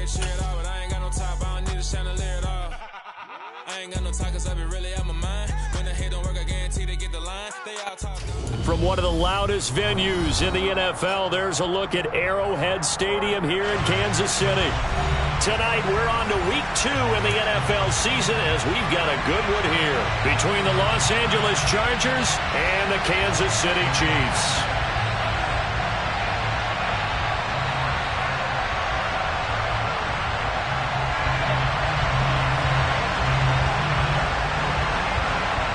get shit out, but I ain't got no top, I don't need a chandelier at all. I ain't got no talk, cause I be really out my mind. When the hate don't work, I guarantee they get the line. They all talk. From one of the loudest venues in the NFL, there's a look at Arrowhead Stadium here in Kansas City. Tonight, we're on to week 2 in the NFL season as we've got a good one here between the Los Angeles Chargers and the Kansas City Chiefs.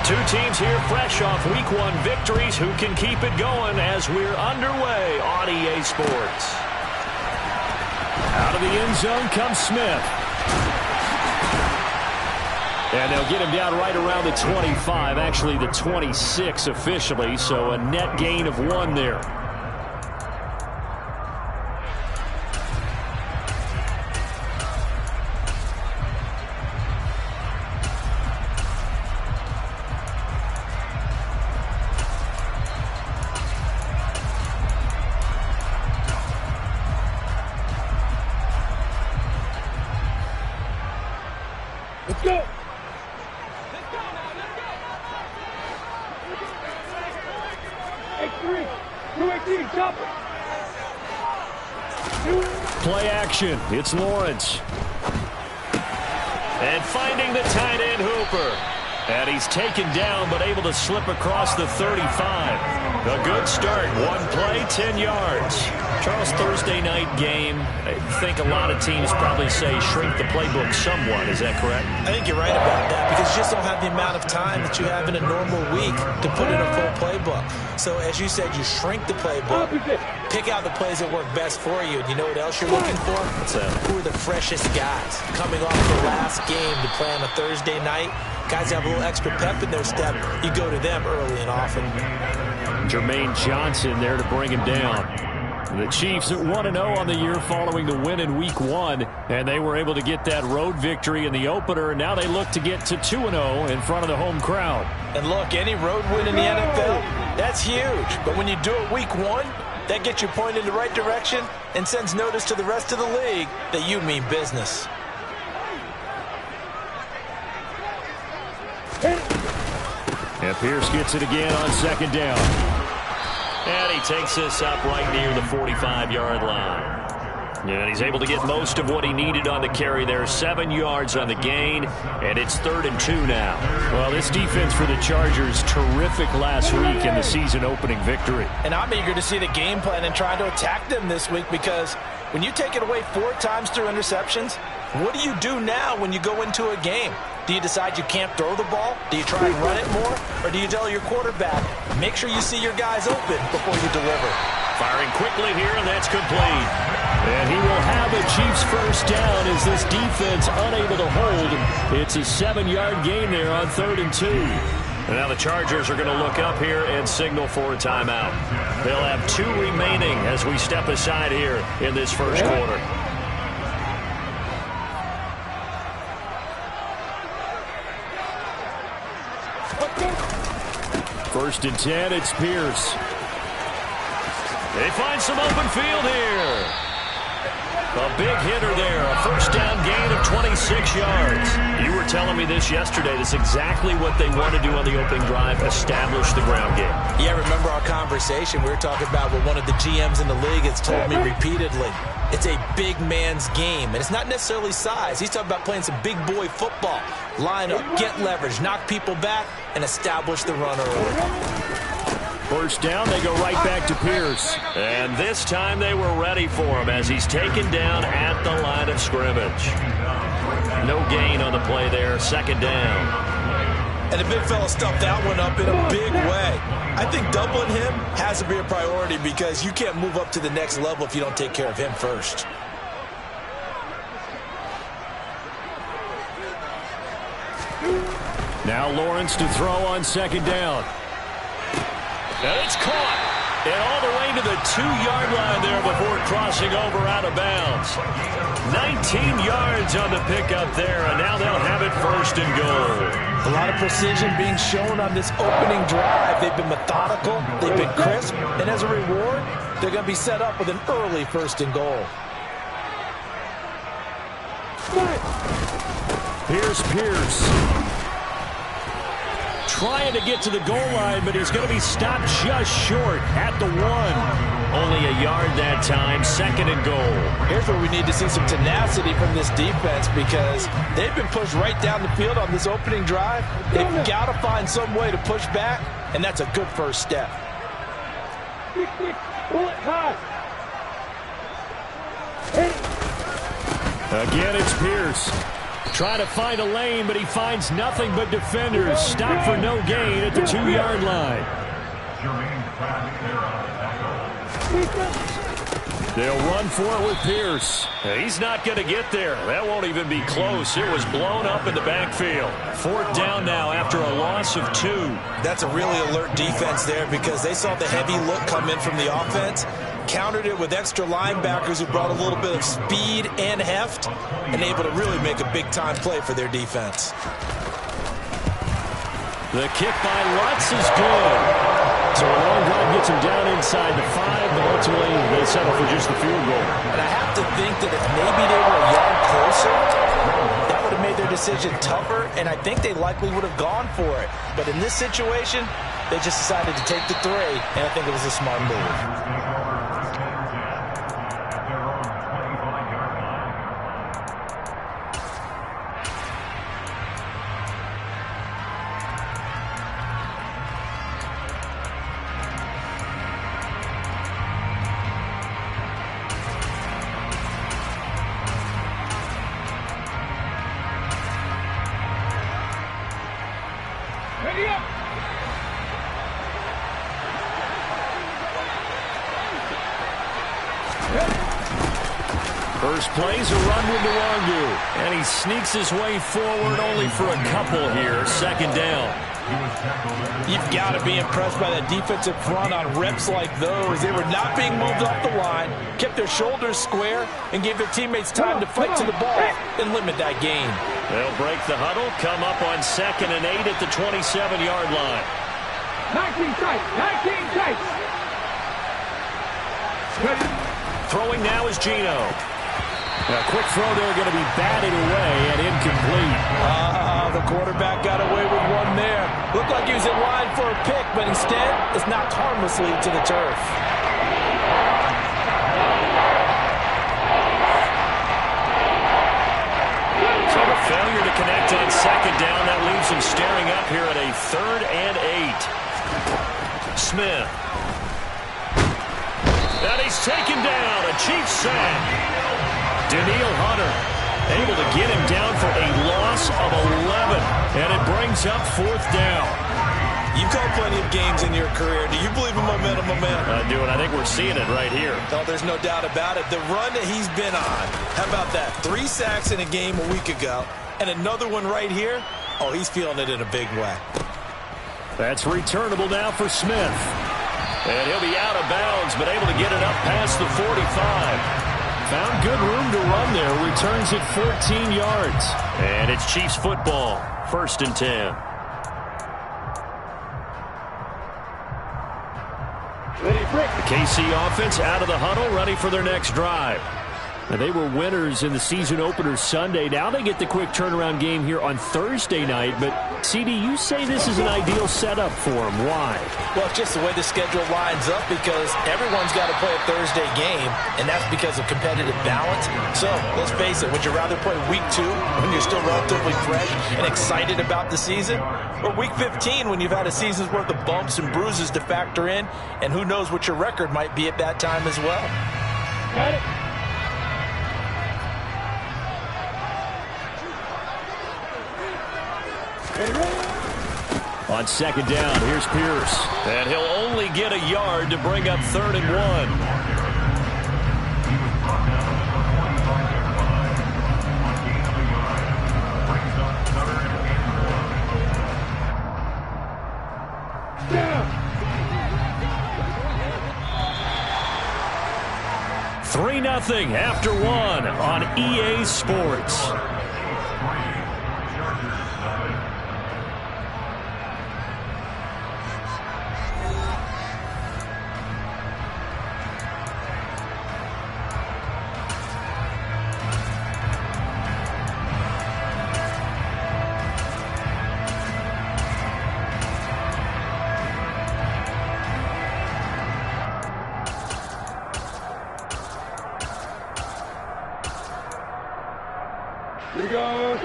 Two teams here fresh off week 1 victories. Who can keep it going as we're underway on EA Sports? Out of the end zone comes Smith. And they'll get him down right around the 25, actually the 26 officially, so a net gain of 1 there. Let's go. Play action. It's Lawrence. And finding the tight end Hooper. And he's taken down but able to slip across the 35. A good start. 1 play, 10 yards. Charles, Thursday night game, I think a lot of teams probably say shrink the playbook somewhat. Is that correct? I think you're right about that because you just don't have the amount of time that you have in a normal week to put in a full playbook. So as you said, you shrink the playbook, pick out the plays that work best for you. And you know what else you're looking for? Who are the freshest guys coming off the last game to play on a Thursday night? Guys have a little extra pep in their step. You go to them early and often. Jermaine Johnson there to bring him down. The Chiefs at 1-0 on the year following the win in week 1, and they were able to get that road victory in the opener, and now they look to get to 2-0 in front of the home crowd. And look, any road win in the NFL, that's huge. But when you do it week 1, that gets you pointed in the right direction and sends notice to the rest of the league that you mean business. And Pierce gets it again on 2nd down. And he takes this up right near the 45-yard line. And he's able to get most of what he needed on the carry there. 7 yards on the gain, and it's 3rd and 2 now. Well, this defense for the Chargers, terrific last week in the season-opening victory. And I'm eager to see the game plan and try to attack them this week because when you take it away 4 times through interceptions, what do you do now when you go into a game? Do you decide you can't throw the ball? Do you try and run it more? Or do you tell your quarterback, make sure you see your guys open before you deliver? Firing quickly here, and that's complete. And he will have the Chiefs first down as this defense unable to hold. It's a 7-yard gain there on 3rd and 2. And now the Chargers are going to look up here and signal for a timeout. They'll have 2 remaining as we step aside here in this first quarter. 1st and 10, it's Pierce. They find some open field here. A big hitter there, a first down gain of 26 yards. You were telling me this yesterday. That's exactly what they want to do on the opening drive, establish the ground game. Yeah, remember our conversation. We were talking about what one of the GMs in the league has told me repeatedly. It's a big man's game, and it's not necessarily size. He's talking about playing some big boy football. Line up, get leverage, knock people back, and establish the run early. First down, they go right back to Pierce. And this time they were ready for him as he's taken down at the line of scrimmage. No gain on the play there, 2nd down. And the big fella stuffed that one up in a big way. I think doubling him has to be a priority because you can't move up to the next level if you don't take care of him first. Now Lawrence to throw on 2nd down. And it's caught. And all the way to the 2-yard line there before crossing over out of bounds. 19 yards on the pickup there, and now they'll have it 1st and goal. A lot of precision being shown on this opening drive. They've been methodical, they've been crisp, and as a reward, they're going to be set up with an early 1st and goal. Here's Pierce. Trying to get to the goal line, but he's going to be stopped just short at the 1. Only a yard that time, 2nd and goal. Here's where we need to see some tenacity from this defense because they've been pushed right down the field on this opening drive. They've got to find some way to push back, and that's a good first step. Again, it's Pierce. Trying to find a lane, but he finds nothing but defenders. Stop for no gain at the 2-yard line. They'll run for it with Pierce. He's not going to get there. That won't even be close. It was blown up in the backfield. 4th down now after a loss of 2. That's a really alert defense there because they saw the heavy look come in from the offense, countered it with extra linebackers who brought a little bit of speed and heft, and able to really make a big-time play for their defense. The kick by Lutz is good. So a long drive gets him down inside the 5, but ultimately they settle for just the field goal. And I have to think that if maybe they were a yard closer, that would have made their decision tougher, and I think they likely would have gone for it. But in this situation, they just decided to take the 3, and I think it was a smart move. First play's a run with Nwangu, and he sneaks his way forward only for a couple here. 2nd down. You've got to be impressed by that defensive front on reps like those. They were not being moved off the line, kept their shoulders square, and gave their teammates time to fight to the ball and limit that gain. They'll break the huddle, come up on 2nd and 8 at the 27-yard line. 19 tight, 19 tight. Throwing now is Gino. A quick throw there going to be batted away and incomplete. The quarterback got away with one there. Looked like he was in line for a pick, but instead it's knocked harmlessly to the turf. So the failure to connect on 2nd down, that leaves him staring up here at a 3rd and 8. Smith. And he's taken down. A Chiefs sack. Daniil Hunter able to get him down for a loss of 11. And it brings up 4th down. You've called plenty of games in your career. Do you believe in momentum? I do, and I think we're seeing it right here. No, there's no doubt about it. The run that he's been on. How about that? 3 sacks in a game a week ago. And another one right here. Oh, he's feeling it in a big way. That's returnable now for Smith. And he'll be out of bounds, but able to get it up past the 45. Found good room to run there. Returns it 14 yards. And it's Chiefs football. 1st and 10. KC offense out of the huddle, ready for their next drive. Now, they were winners in the season opener Sunday. Now they get the quick turnaround game here on Thursday night. But, CD, you say this is an ideal setup for them. Why? Well, it's just the way the schedule lines up because everyone's got to play a Thursday game, and that's because of competitive balance. So, let's face it, would you rather play week 2 when you're still relatively fresh and excited about the season? Or week 15 when you've had a season's worth of bumps and bruises to factor in, and who knows what your record might be at that time as well? Got it. On 2nd down, here's Pierce. And he'll only get a yard to bring up 3rd and 1. Yeah. 3-0 after 1 on EA Sports.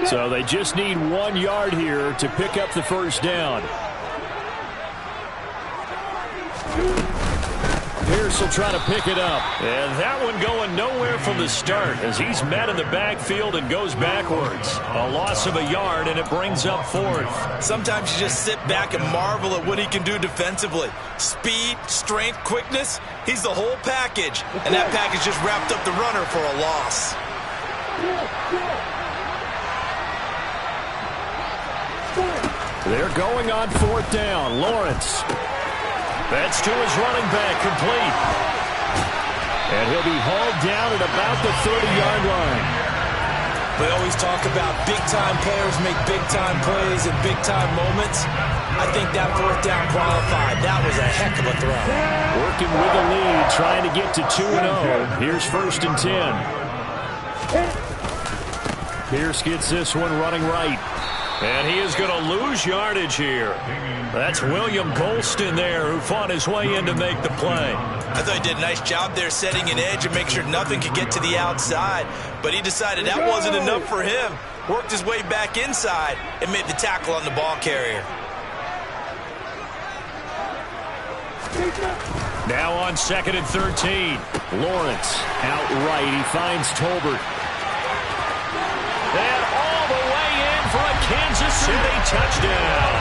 So they just need 1 yard here to pick up the first down. Pierce will try to pick it up. And that one going nowhere from the start as he's met in the backfield and goes backwards. A loss of a yard, and it brings up 4th. Sometimes you just sit back and marvel at what he can do defensively. Speed, strength, quickness, he's the whole package. And that package just wrapped up the runner for a loss. They're going on 4th down. Lawrence. That's to his running back, complete. And he'll be hauled down at about the 30-yard line. We always talk about big-time players make big-time plays in big-time moments. I think that 4th down qualified. That was a heck of a throw. Working with a lead, trying to get to 2-0. Here's 1st and 10. Pierce gets this one running right. And he is going to lose yardage here. That's William Golston there who fought his way in to make the play. I thought he did a nice job there setting an edge and make sure nothing could get to the outside. But he decided that wasn't enough for him. Worked his way back inside and made the tackle on the ball carrier. Now on 2nd and 13. Lawrence out right. He finds Tolbert. And all the way in for a Kansas City touchdown.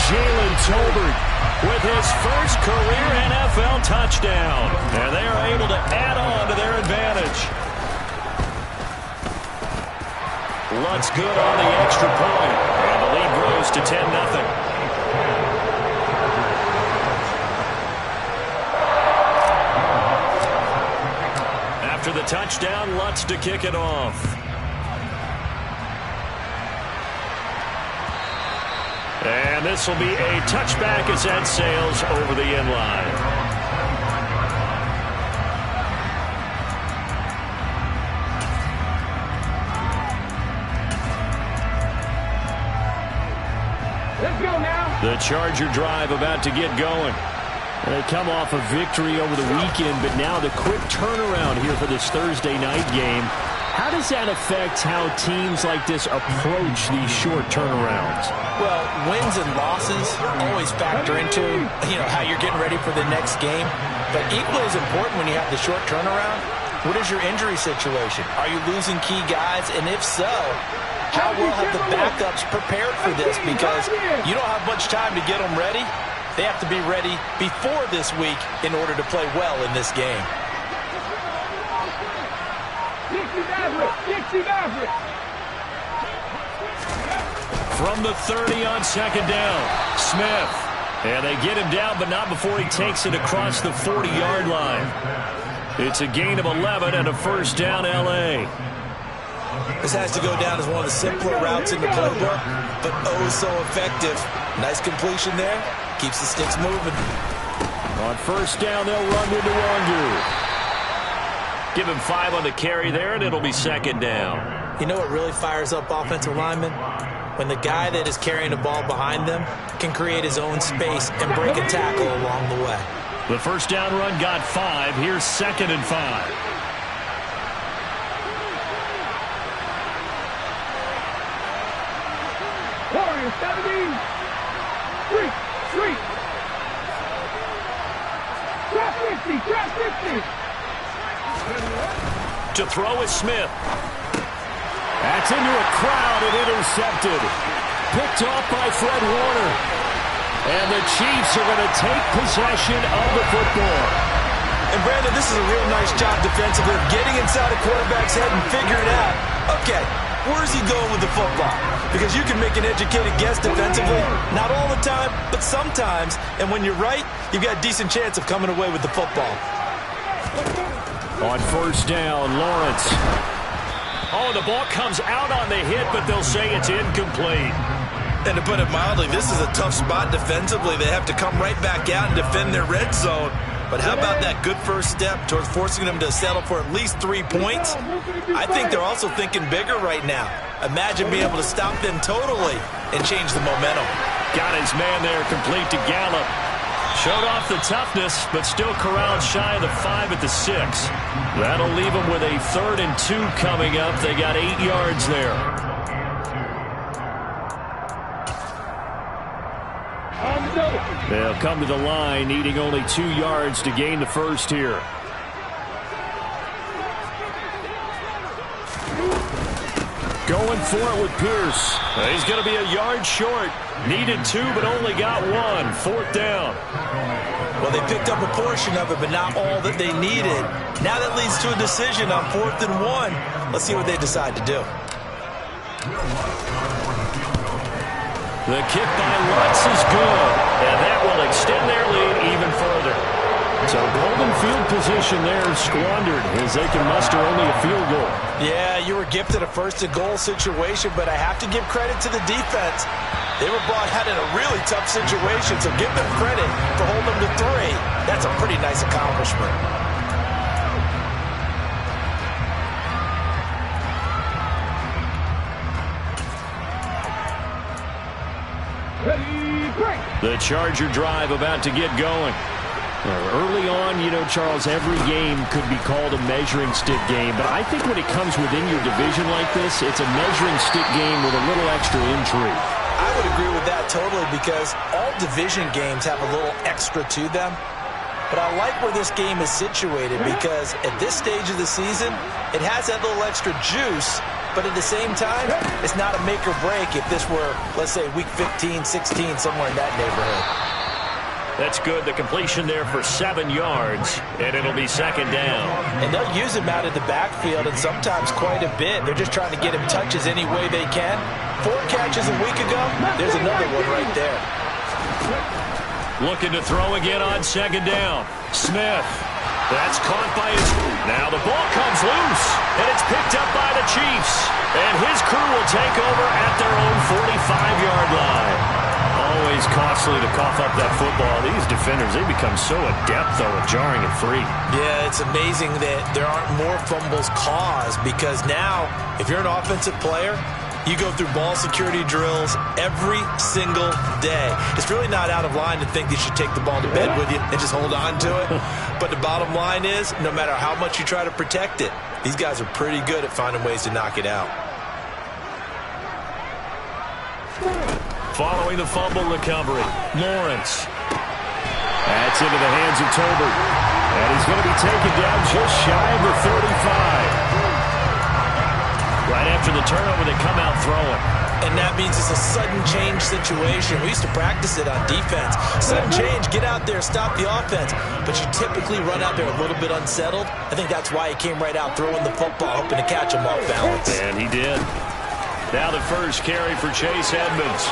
Jalen Tolbert with his first career NFL touchdown. And they are able to add on to their advantage. Lutz good on the extra point. And the lead grows to 10-0. After the touchdown, Lutz to kick it off. And this will be a touchback as that sails over the end line. Let's go now. The Charger drive about to get going. They come off a victory over the weekend, but now the quick turnaround here for this Thursday night game. How does that affect how teams like this approach these short turnarounds? Well, wins and losses always factor into, how you're getting ready for the next game. But equally as important when you have the short turnaround, what is your injury situation? Are you losing key guys? And if so, how well have the backups prepared for this? Because you don't have much time to get them ready. They have to be ready before this week in order to play well in this game. From the 30 on 2nd down, Smith. And they get him down, but not before he takes it across the 40-yard line. It's a gain of 11 and a first down, L.A. This has to go down as one of the simpler routes in the playbook, but oh so effective. Nice completion there. Keeps the sticks moving. On first down, they'll run into Wandu. Give him 5 on the carry there, and it'll be 2nd down. You know what really fires up offensive linemen? When the guy that is carrying the ball behind them can create his own space and break a tackle along the way. The first down run got 5. Here's 2nd and 5. Warriors 17. Street. Drop 50. To throw is Smith. That's into a crowd and intercepted. Picked off by Fred Warner. And the Chiefs are going to take possession of the football. And Brandon, this is a real nice job defensively of getting inside a quarterback's head and figuring out, okay, where's he going with the football? Because you can make an educated guess defensively, not all the time, but sometimes. And when you're right, you've got a decent chance of coming away with the football. On first down, Lawrence. Oh, the ball comes out on the hit, but they'll say it's incomplete. And to put it mildly, this is a tough spot defensively. They have to come right back out and defend their red zone. But how about that good first step towards forcing them to settle for at least 3 points? I think they're also thinking bigger right now. Imagine being able to stop them totally and change the momentum. Got his man there complete to Gallup. Showed off the toughness, but still corralled shy of the 5 at the 6. That'll leave them with a 3rd and 2 coming up. They got 8 yards there. They'll come to the line, needing only 2 yards to gain the first here. Going for it with Pierce. He's going to be a yard short. Needed 2, but only got 1. 4th down. Well, they picked up a portion of it, but not all that they needed. Now that leads to a decision on 4th and 1. Let's see what they decide to do. The kick by Lutz is good, and that will extend their lead even further. So golden field position there squandered as they can muster only a field goal. Yeah, you were gifted a 1st and goal situation, but I have to give credit to the defense. They were brought out in a really tough situation, so give them credit for holding them to 3. That's a pretty nice accomplishment. The Charger drive about to get going. Early on, you know, Charles, every game could be called a measuring stick game, but I think when it comes within your division like this, it's a measuring stick game with a little extra intrigue. I would agree with that totally because all division games have a little extra to them. But I like where this game is situated because at this stage of the season, it has that little extra juice, but at the same time, it's not a make or break if this were, let's say, week 15, 16, somewhere in that neighborhood. That's good. The completion there for 7 yards, and it'll be 2nd down. And they'll use him out of the backfield, and sometimes quite a bit. They're just trying to get him touches any way they can. 4 catches a week ago, there's another one right there. Looking to throw again on 2nd down. Smith. That's caught by his... Now the ball comes loose, and it's picked up by the Chiefs. And his crew will take over at their own 45-yard line. Always costly to cough up that football. These defenders, they become so adept, though, at jarring it free. Yeah, it's amazing that there aren't more fumbles caused because now, if you're an offensive player, you go through ball security drills every single day. It's really not out of line to think you should take the ball to bed with you and just hold on to it. But the bottom line is, no matter how much you try to protect it, these guys are pretty good at finding ways to knock it out. Following the fumble recovery, Lawrence. That's into the hands of Tolbert. And he's going to be taken down just shy of the 35. Right after the turnover, they come out throwing. And that means it's a sudden change situation. We used to practice it on defense. Sudden change, get out there, stop the offense. But you typically run out there a little bit unsettled. I think that's why he came right out throwing the football, hoping to catch him off balance. And he did. Now the first carry for Chase Edmonds.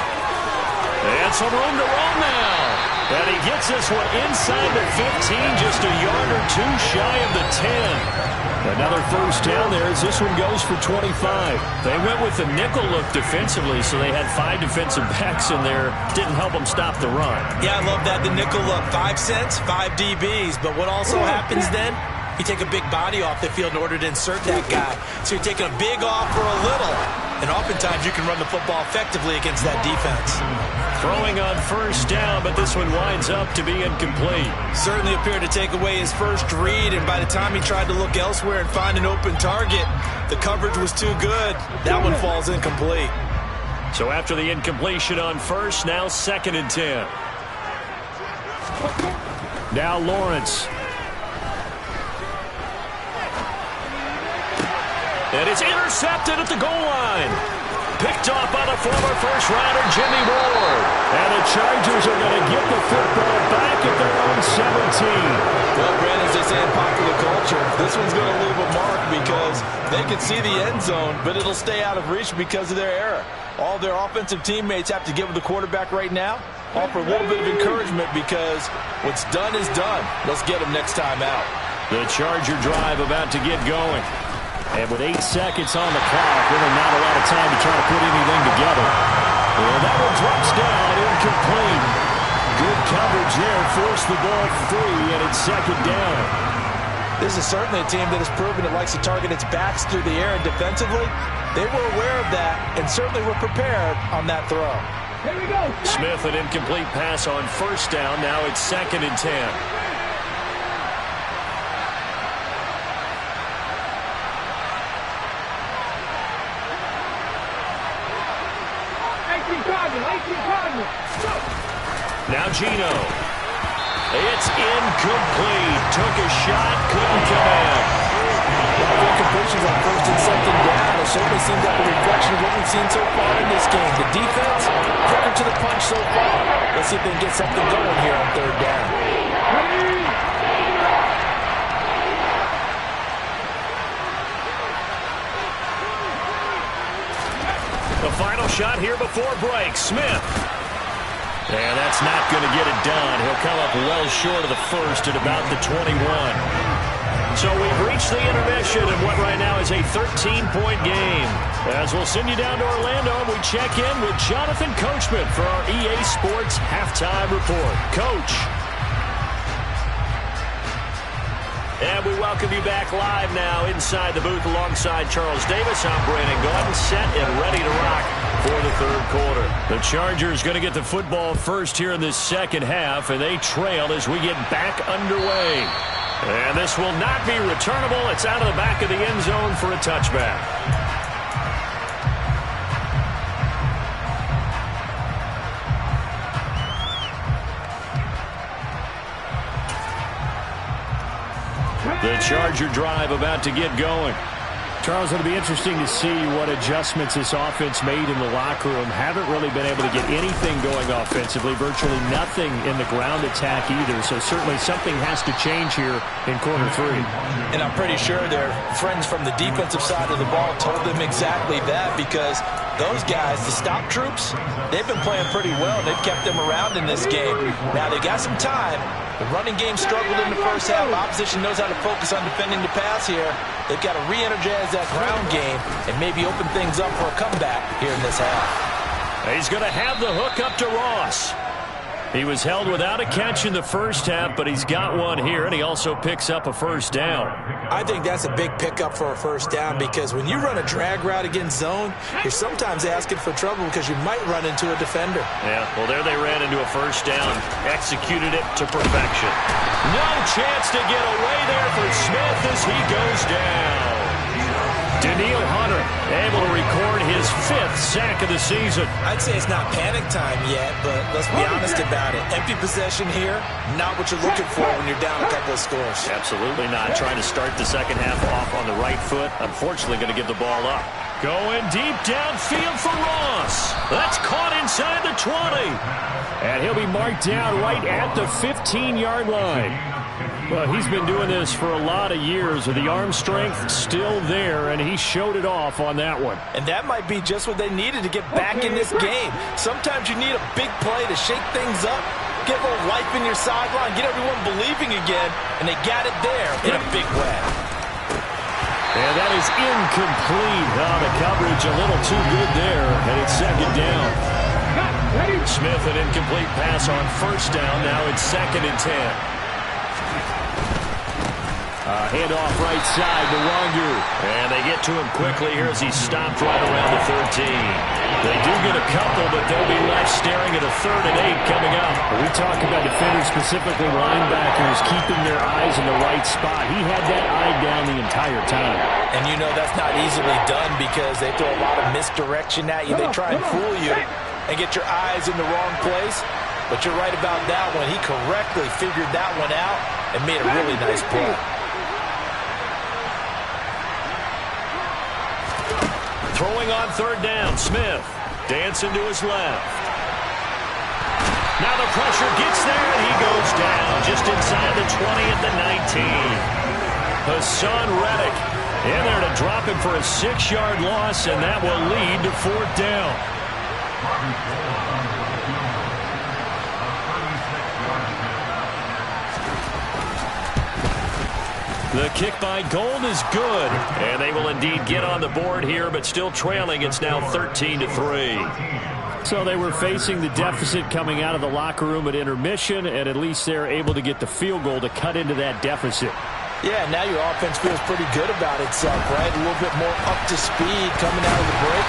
And some room to run now. And he gets this one inside the 15, just a yard or 2 shy of the 10. Another first down there as this one goes for 25. They went with the nickel look defensively, so they had 5 defensive backs in there. Didn't help them stop the run. Yeah, I love that, the nickel look. 5 cents, 5 DBs. But what also happens then? You take a big body off the field in order to insert that guy. So you're taking a big off for a little. And oftentimes you can run the football effectively against that defense. Throwing on first down, but this one winds up to be incomplete. Certainly appeared to take away his first read, and by the time he tried to look elsewhere and find an open target, the coverage was too good. That one falls incomplete. So after the incompletion on first, now 2nd and 10. Now Lawrence. And it's intercepted at the goal line. Picked off by the former first-rounder, Jimmy Ward. And the Chargers are going to get the football back at their own 17. Well, Brandon, as they say in popular culture, this one's going to leave a mark because they can see the end zone, but it'll stay out of reach because of their error. All their offensive teammates have to give the quarterback right now, offer a little bit of encouragement because what's done is done. Let's get them next time out. The Charger drive about to get going. And with 8 seconds on the clock, really not a lot of time to try to put anything together. And that one drops down, incomplete. Good coverage there, forced the ball free, and it's 2nd down. This is certainly a team that has proven it likes to target its backs through the air, and defensively, they were aware of that and certainly were prepared on that throw. Here we go. Smith, an incomplete pass on first down. Now it's 2nd and 10. Now Gino. It's incomplete. Took a shot, couldn't come in. Incompletions on 1st and 2nd down. It certainly seems like a reflection of what we've seen so far in this game. The defense, quicker to the punch so far. Let's see if they can get something going here on 3rd down. The final shot here before break. Smith. And that's not going to get it done. He'll come up well short of the first at about the 21. So we've reached the intermission in what right now is a 13-point game. As we'll send you down to Orlando, and we check in with Jonathan Coachman for our EA Sports Halftime Report. Coach. And we welcome you back live now inside the booth alongside Charles Davis. I'm Brandon Gordon, set and ready to rock for the 3rd quarter. The Chargers going to get the football first here in this 2nd half, and they trail as we get back underway. And this will not be returnable. It's out of the back of the end zone for a touchback. The Charger drive about to get going. Charles, it'll be interesting to see what adjustments this offense made in the locker room. Haven't really been able to get anything going offensively, virtually nothing in the ground attack either. So certainly something has to change here in quarter 3. And I'm pretty sure their friends from the defensive side of the ball told them exactly that, because those guys, the stop troops, they've been playing pretty well. They've kept them around in this game. Now they got some time. The running game struggled in the first half. Opposition knows how to focus on defending the pass here. They've got to re-energize that ground game and maybe open things up for a comeback here in this half. He's going to have the hook up to Ross. He was held without a catch in the first half, but he's got one here, and he also picks up a first down. I think that's a big pickup for a first down, because when you run a drag route against zone, you're sometimes asking for trouble because you might run into a defender. Yeah, well, there they ran into a first down, executed it to perfection. No chance to get away there for Smith as he goes down. Daniil Hunter able to record his 5th sack of the season. I'd say it's not panic time yet, but let's be honest about it. Empty possession here, not what you're looking for when you're down a couple of scores. Absolutely not. Trying to start the 2nd half off on the right foot. Unfortunately, going to give the ball up. Going deep downfield for Ross. That's caught inside the 20. And he'll be marked down right at the 15-yard line. Well, he's been doing this for a lot of years with the arm strength still there, and he showed it off on that one. And that might be just what they needed to get back in this game. Sometimes you need a big play to shake things up, get a little life in your sideline, get everyone believing again, and they got it there in a big way. And that is incomplete. Oh, the coverage a little too good there, and it's 2nd down. Smith, an incomplete pass on first down. Now it's 2nd and 10. Handoff right side to Wangu. And they get to him quickly here as he stopped right around the 13. They do get a couple, but they'll be left staring at a 3rd and 8 coming up. We talk about defenders, specifically linebackers, keeping their eyes in the right spot. He had that eye down the entire time. And you know that's not easily done, because they throw a lot of misdirection at you. They try and fool you and get your eyes in the wrong place. But you're right about that one. He correctly figured that one out and made a really nice play. Throwing on 3rd down, Smith dancing to his left. Now the pressure gets there, and he goes down just inside the 20 at the 19. Hassan Reddick in there to drop him for a 6-yard loss, and that will lead to 4th down. The kick by Gold is good, and they will indeed get on the board here, but still trailing. It's now 13-3. So they were facing the deficit coming out of the locker room at intermission, and at least they're able to get the field goal to cut into that deficit. Yeah, now your offense feels pretty good about itself, right? A little bit more up to speed coming out of the break.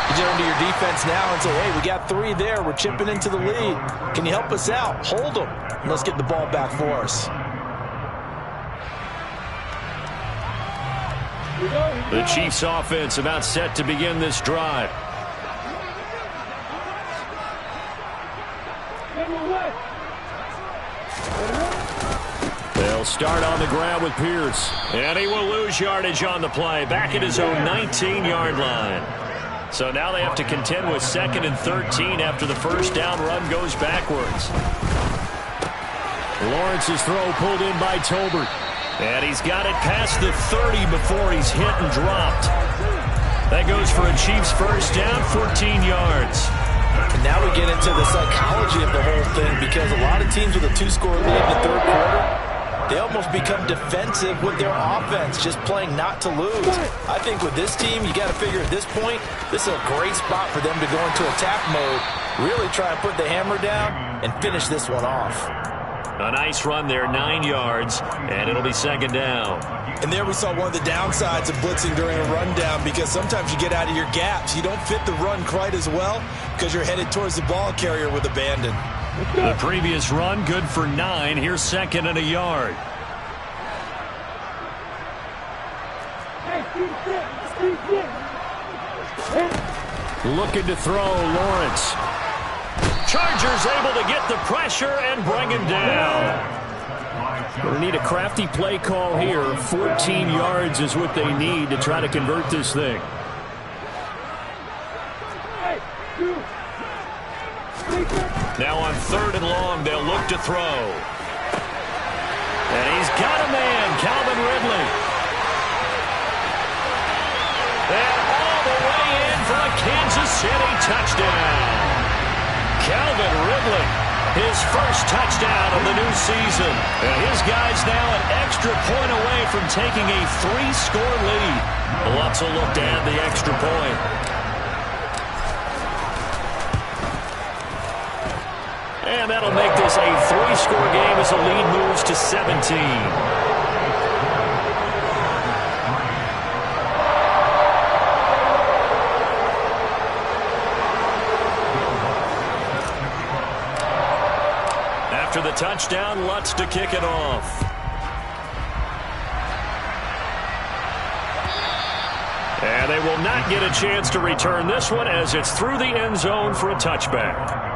You get into your defense now and say, hey, we got 3 there. We're chipping into the lead. Can you help us out? Hold them. And let's get the ball back for us. The Chiefs offense about set to begin this drive. They'll start on the ground with Pierce. And he will lose yardage on the play. Back at his own 19-yard line. So now they have to contend with 2nd and 13 after the first down run goes backwards. Lawrence's throw pulled in by Tolbert. And he's got it past the 30 before he's hit and dropped. That goes for a Chiefs first down, 14 yards. And now we get into the psychology of the whole thing, because a lot of teams with a 2-score lead in the third quarter, they almost become defensive with their offense, just playing not to lose. I think with this team, you got to figure at this point, this is a great spot for them to go into attack mode, really try and put the hammer down and finish this one off. A nice run there, 9 yards, and it'll be 2nd down. And there we saw one of the downsides of blitzing during a rundown, because sometimes you get out of your gaps. You don't fit the run quite as well because you're headed towards the ball carrier with abandon. The previous run, good for 9. Here's 2nd and a yard. Looking to throw, Lawrence. Chargers able to get the pressure and bring him down. They need a crafty play call here. 14 yards is what they need to try to convert this thing. Now on 3rd and long, they'll look to throw. And he's got a man, Calvin Ridley. And all the way in for a Kansas City touchdown. Calvin Ridley, his first touchdown of the new season. And his guys now an extra point away from taking a 3-score lead. Lots of look to add the extra point. And that'll make this a 3-score game as the lead moves to 17. After the touchdown, Lutz to kick it off. And they will not get a chance to return this one as it's through the end zone for a touchback.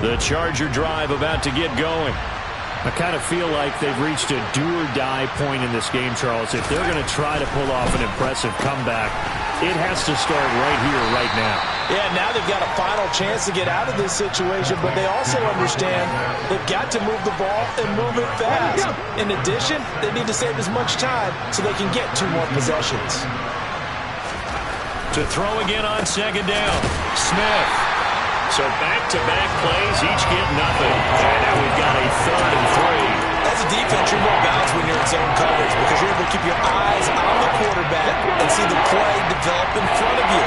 The Charger drive about to get going. I kind of feel like they've reached a do-or-die point in this game, Charles. If they're going to try to pull off an impressive comeback, it has to start right here, right now. Yeah, now they've got a final chance to get out of this situation, but they also understand they've got to move the ball and move it fast. In addition, they need to save as much time so they can get 2 more possessions. To throw again on 2nd down, Smith. So back-to-back plays, each get nothing. And now we've got a 3rd and 3. As a defense, you're more balanced when you're in zone coverage because you're able to keep your eyes on the quarterback and see the play develop in front of you.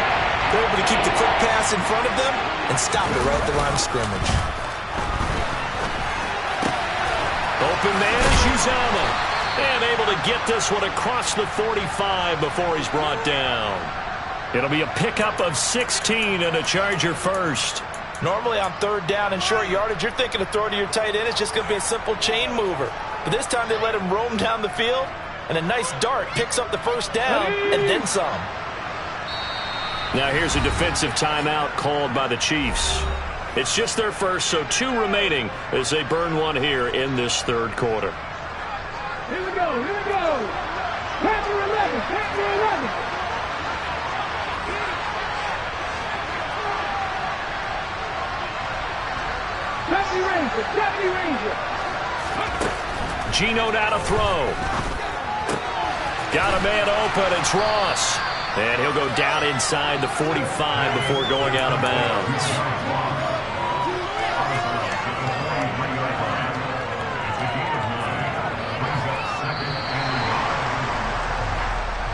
They're able to keep the quick pass in front of them and stop it right at the line of scrimmage. Open man is Uzama. And able to get this one across the 45 before he's brought down. It'll be a pickup of 16 and a Charger first. Normally on 3rd down and short yardage, you're thinking of throwing to your tight end. It's just going to be a simple chain mover. But this time they let him roam down the field, and a nice dart picks up the first down and then some. Now here's a defensive timeout called by the Chiefs. It's just their first, so 2 remaining as they burn one here in this 3rd quarter. Here we go, here we go. Panther 11, Panther 11. Deputy Ranger. Geno down to throw. Got a man open. It's Ross. And he'll go down inside the 45 before going out of bounds.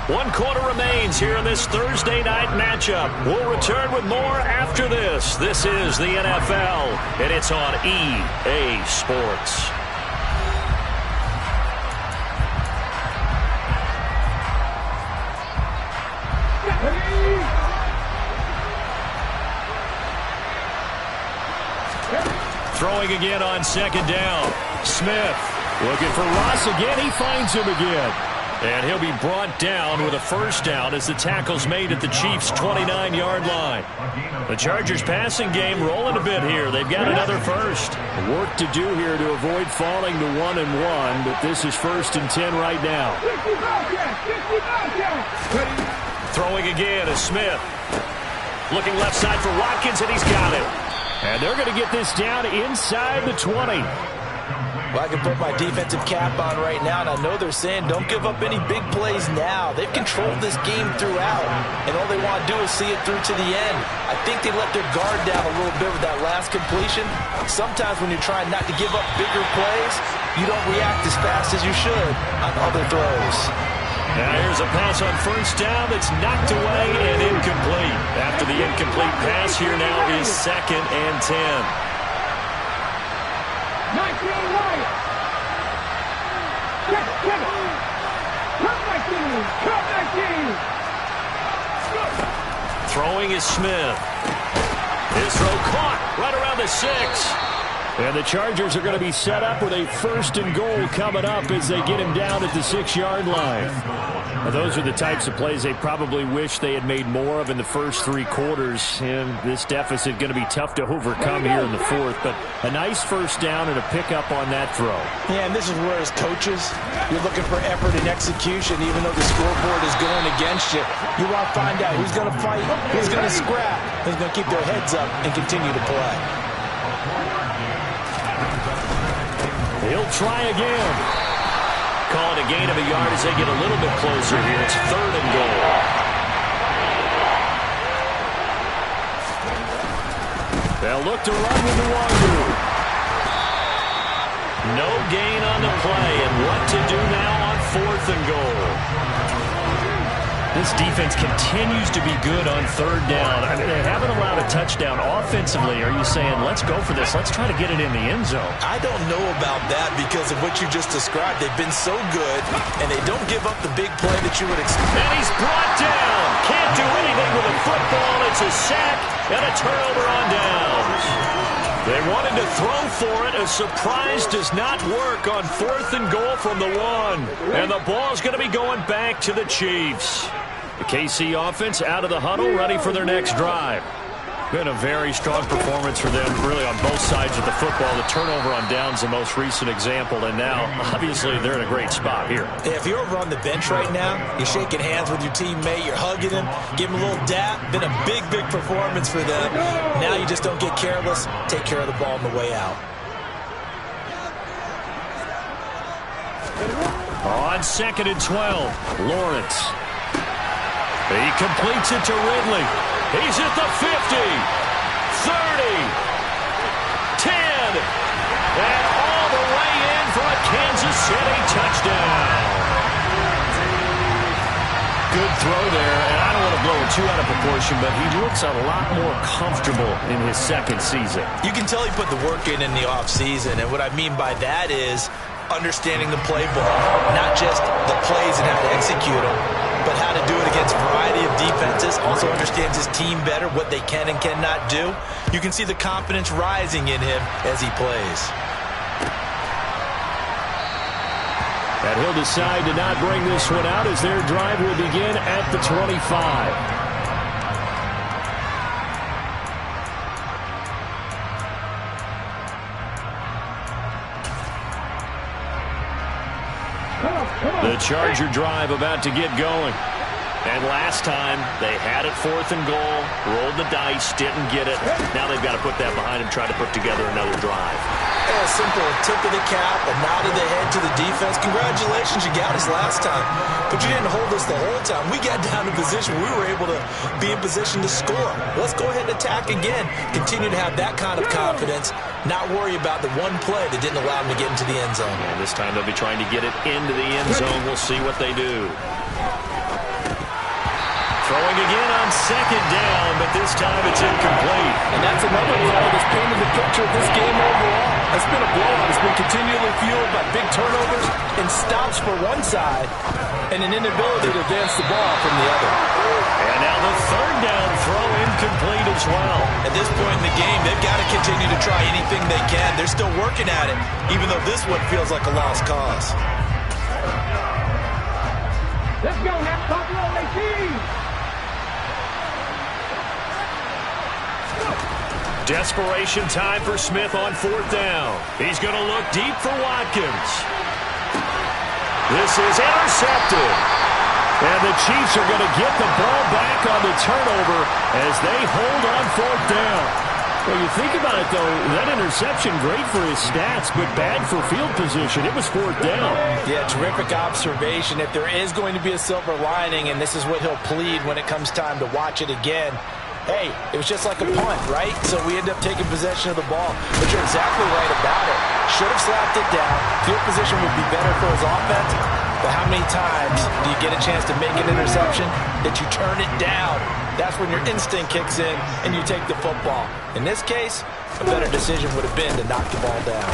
1 quarter remains here in this Thursday night matchup. We'll return with more after this. This is the NFL, and it's on EA Sports. Throwing again on 2nd down. Smith looking for Ross again. He finds him again. And he'll be brought down with a 1st down as the tackle's made at the Chiefs' 29-yard line. The Chargers' passing game rolling a bit here. They've got another 1st. Work to do here to avoid falling to 1-1, but this is 1st and 10 right now. Throwing again is Smith. Looking left side for Watkins, and he's got it. And they're going to get this down inside the 20. Well, I can put my defensive cap on right now, and I know they're saying don't give up any big plays now. They've controlled this game throughout, and all they want to do is see it through to the end. I think they let their guard down a little bit with that last completion. Sometimes when you're trying not to give up bigger plays, you don't react as fast as you should on other throws. Now here's a pass on 1st down that's knocked away and incomplete. After the incomplete pass, here now is 2nd and 10. 19 right. Check. Cut 19. Throwing is Smith. His throw caught right around the 6. And the Chargers are going to be set up with a 1st and goal coming up as they get him down at the 6-yard line. Now, those are the types of plays they probably wish they had made more of in the first 3 quarters. And this deficit going to be tough to overcome here in the 4th. But a nice 1st down and a pickup on that throw. Yeah, and this is where as coaches, you're looking for effort and execution. Even though the scoreboard is going against you, you want to find out who's going to fight, who's going to scrap, who's going to keep their heads up and continue to play. He'll try again. Call it a gain of a yard as they get a little bit closer here. It's 3rd and goal. They'll look to run with the Wazoo. No gain on the play, and what to do now on 4th and goal. This defense continues to be good on 3rd down. I mean, they haven't allowed a touchdown offensively. Are you saying, let's go for this? Let's try to get it in the end zone. I don't know about that because of what you just described. They've been so good, and they don't give up the big play that you would expect. And he's brought down. Can't do anything with a football. It's a sack and a turnover on downs. They wanted to throw for it. A surprise does not work on 4th and goal from the 1. And the ball's going to be going back to the Chiefs. The KC offense out of the huddle, ready for their next drive. Been a very strong performance for them, really, on both sides of the football. The turnover on downs, the most recent example, and now, obviously, they're in a great spot here. If you're over on the bench right now, you're shaking hands with your teammate, you're hugging him, give him a little dap. Been a big, big performance for them. Now you just don't get careless. Take care of the ball on the way out. On 2nd and 12, Lawrence. He completes it to Ridley. He's at the 50, 30, 10, and all the way in for a Kansas City touchdown. Good throw there, and I don't want to blow it too out of proportion, but he looks a lot more comfortable in his 2nd season. You can tell he put the work in the offseason, and what I mean by that is understanding the playbook, not just the plays and how to execute them, but how to do it against a variety of defenses. Also understands his team better, what they can and cannot do. You can see the confidence rising in him as he plays. And he'll decide to not bring this one out as their drive will begin at the 25. The Charger drive about to get going. And last time, they had it 4th and goal, rolled the dice, didn't get it. Now they've got to put that behind them, try to put together another drive. Yeah, simple. A tip of the cap, a nod of the head to the defense. Congratulations, you got us last time. But you didn't hold us the whole time. We got down in position. We were able to be in position to score. Let's go ahead and attack again. Continue to have that kind of confidence. Not worry about the one play that didn't allow them to get into the end zone. And this time they'll be trying to get it into the end zone. We'll see what they do. Throwing again on second down, but this time it's incomplete. And that's another call that's painted the picture of this game overall. It's been a blowout. It's been continually fueled by big turnovers and stops for one side and an inability to advance the ball from the other. And now the third down throw incomplete as well. At this point in the game, they've got to continue to try anything they can. They're still working at it, even though this one feels like a lost cause. Let's go now. Talk on their team. Desperation time for Smith on fourth down. He's going to look deep for Watkins. This is intercepted. And the Chiefs are going to get the ball back on the turnover as they hold on fourth down. Well, you think about it, though, that interception, great for his stats, but bad for field position. It was fourth down. Yeah, terrific observation. If there is going to be a silver lining, and this is what he'll plead when it comes time to watch it again, hey, it was just like a punt, right? So we end up taking possession of the ball. But you're exactly right about it. Should have slapped it down. Field position would be better for his offense. But how many times do you get a chance to make an interception that you turn it down? That's when your instinct kicks in and you take the football. In this case, a better decision would have been to knock the ball down.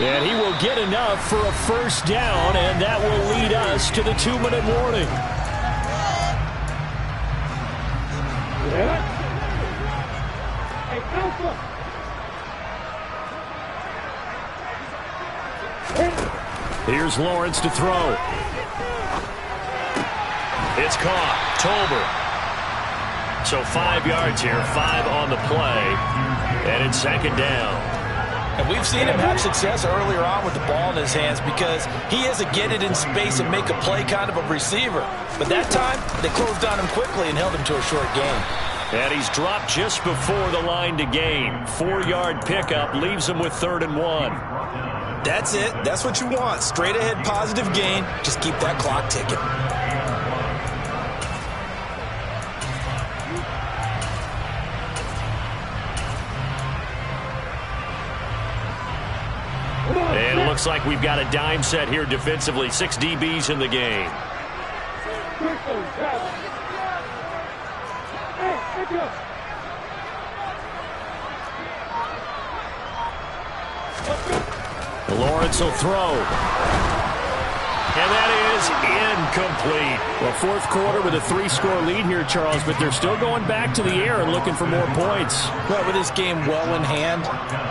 And he will get enough for a first down, and that will lead us to the 2-minute warning. Yeah. Hey, Alpha. Here's Lawrence to throw. It's caught. Tolbert. So 5 yards here, 5 on the play. And it's second down. And we've seen him have success earlier on with the ball in his hands because he is a get it in space and make a play kind of a receiver. But that time, they closed on him quickly and held him to a short gain. And he's dropped just before the line to gain. 4-yard pickup leaves him with 3rd and 1. That's it. That's what you want. Straight ahead positive gain. Just keep that clock ticking. And it looks like we've got a dime set here defensively. 6 DBs in the game. Lawrence will throw. And that is incomplete. Well, fourth quarter with a 3-score lead here, Charles, but they're still going back to the air and looking for more points. Well, with this game well in hand,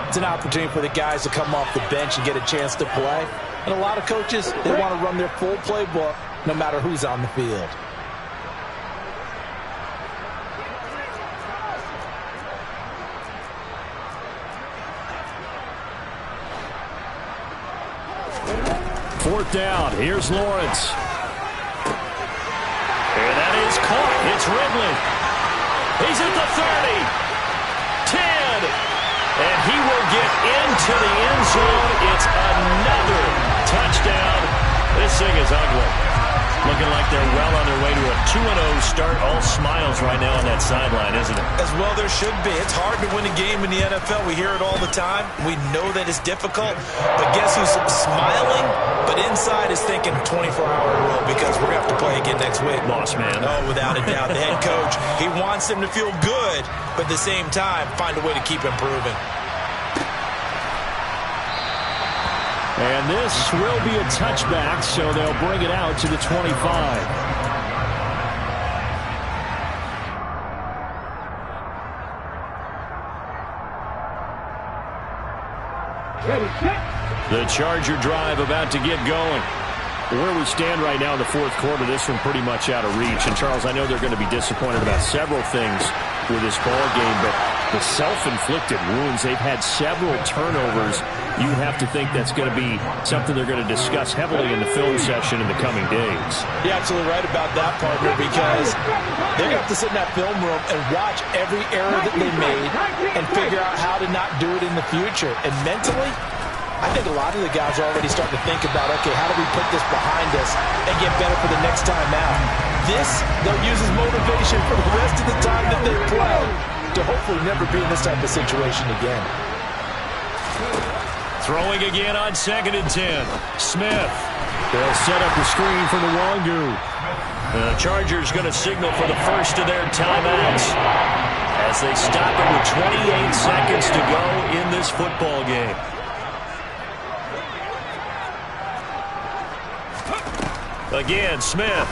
it's an opportunity for the guys to come off the bench and get a chance to play. And a lot of coaches, they want to run their full playbook no matter who's on the field. Fourth down. Here's Lawrence. And that is caught. It's Ridley. He's at the 30. 10. And he will get into the end zone. It's another touchdown. This thing is ugly. Looking like they're well on their way to a 2-0 start. All smiles right now on that sideline, isn't it? As well there should be. It's hard to win a game in the NFL. We hear it all the time. We know that it's difficult. But guess who's smiling? But inside is thinking 24-hour rule because we're going to have to play again next week. Boss man. Oh, without a doubt. The head coach, he wants them to feel good, but at the same time, find a way to keep improving. And this will be a touchback, so they'll bring it out to the 25. The Charger drive about to get going. Where we stand right now in the fourth quarter, this one pretty much out of reach. And, Charles, I know they're going to be disappointed about several things with this ball game, but the self-inflicted wounds, they've had several turnovers. You have to think that's going to be something they're going to discuss heavily in the film session in the coming days. You're absolutely right about that, partner, because they're going to have to sit in that film room and watch every error that they made and figure out how to not do it in the future. And mentally, I think a lot of the guys are already starting to think about, okay, how do we put this behind us and get better for the next time out? This, they'll use as motivation for the rest of the time that they play to hopefully never be in this type of situation again. Throwing again on 2nd and 10. Smith. They'll set up the screen for the Nwangwu. The Chargers going to signal for the first of their timeouts as they stop it with 28 seconds to go in this football game. Again, Smith.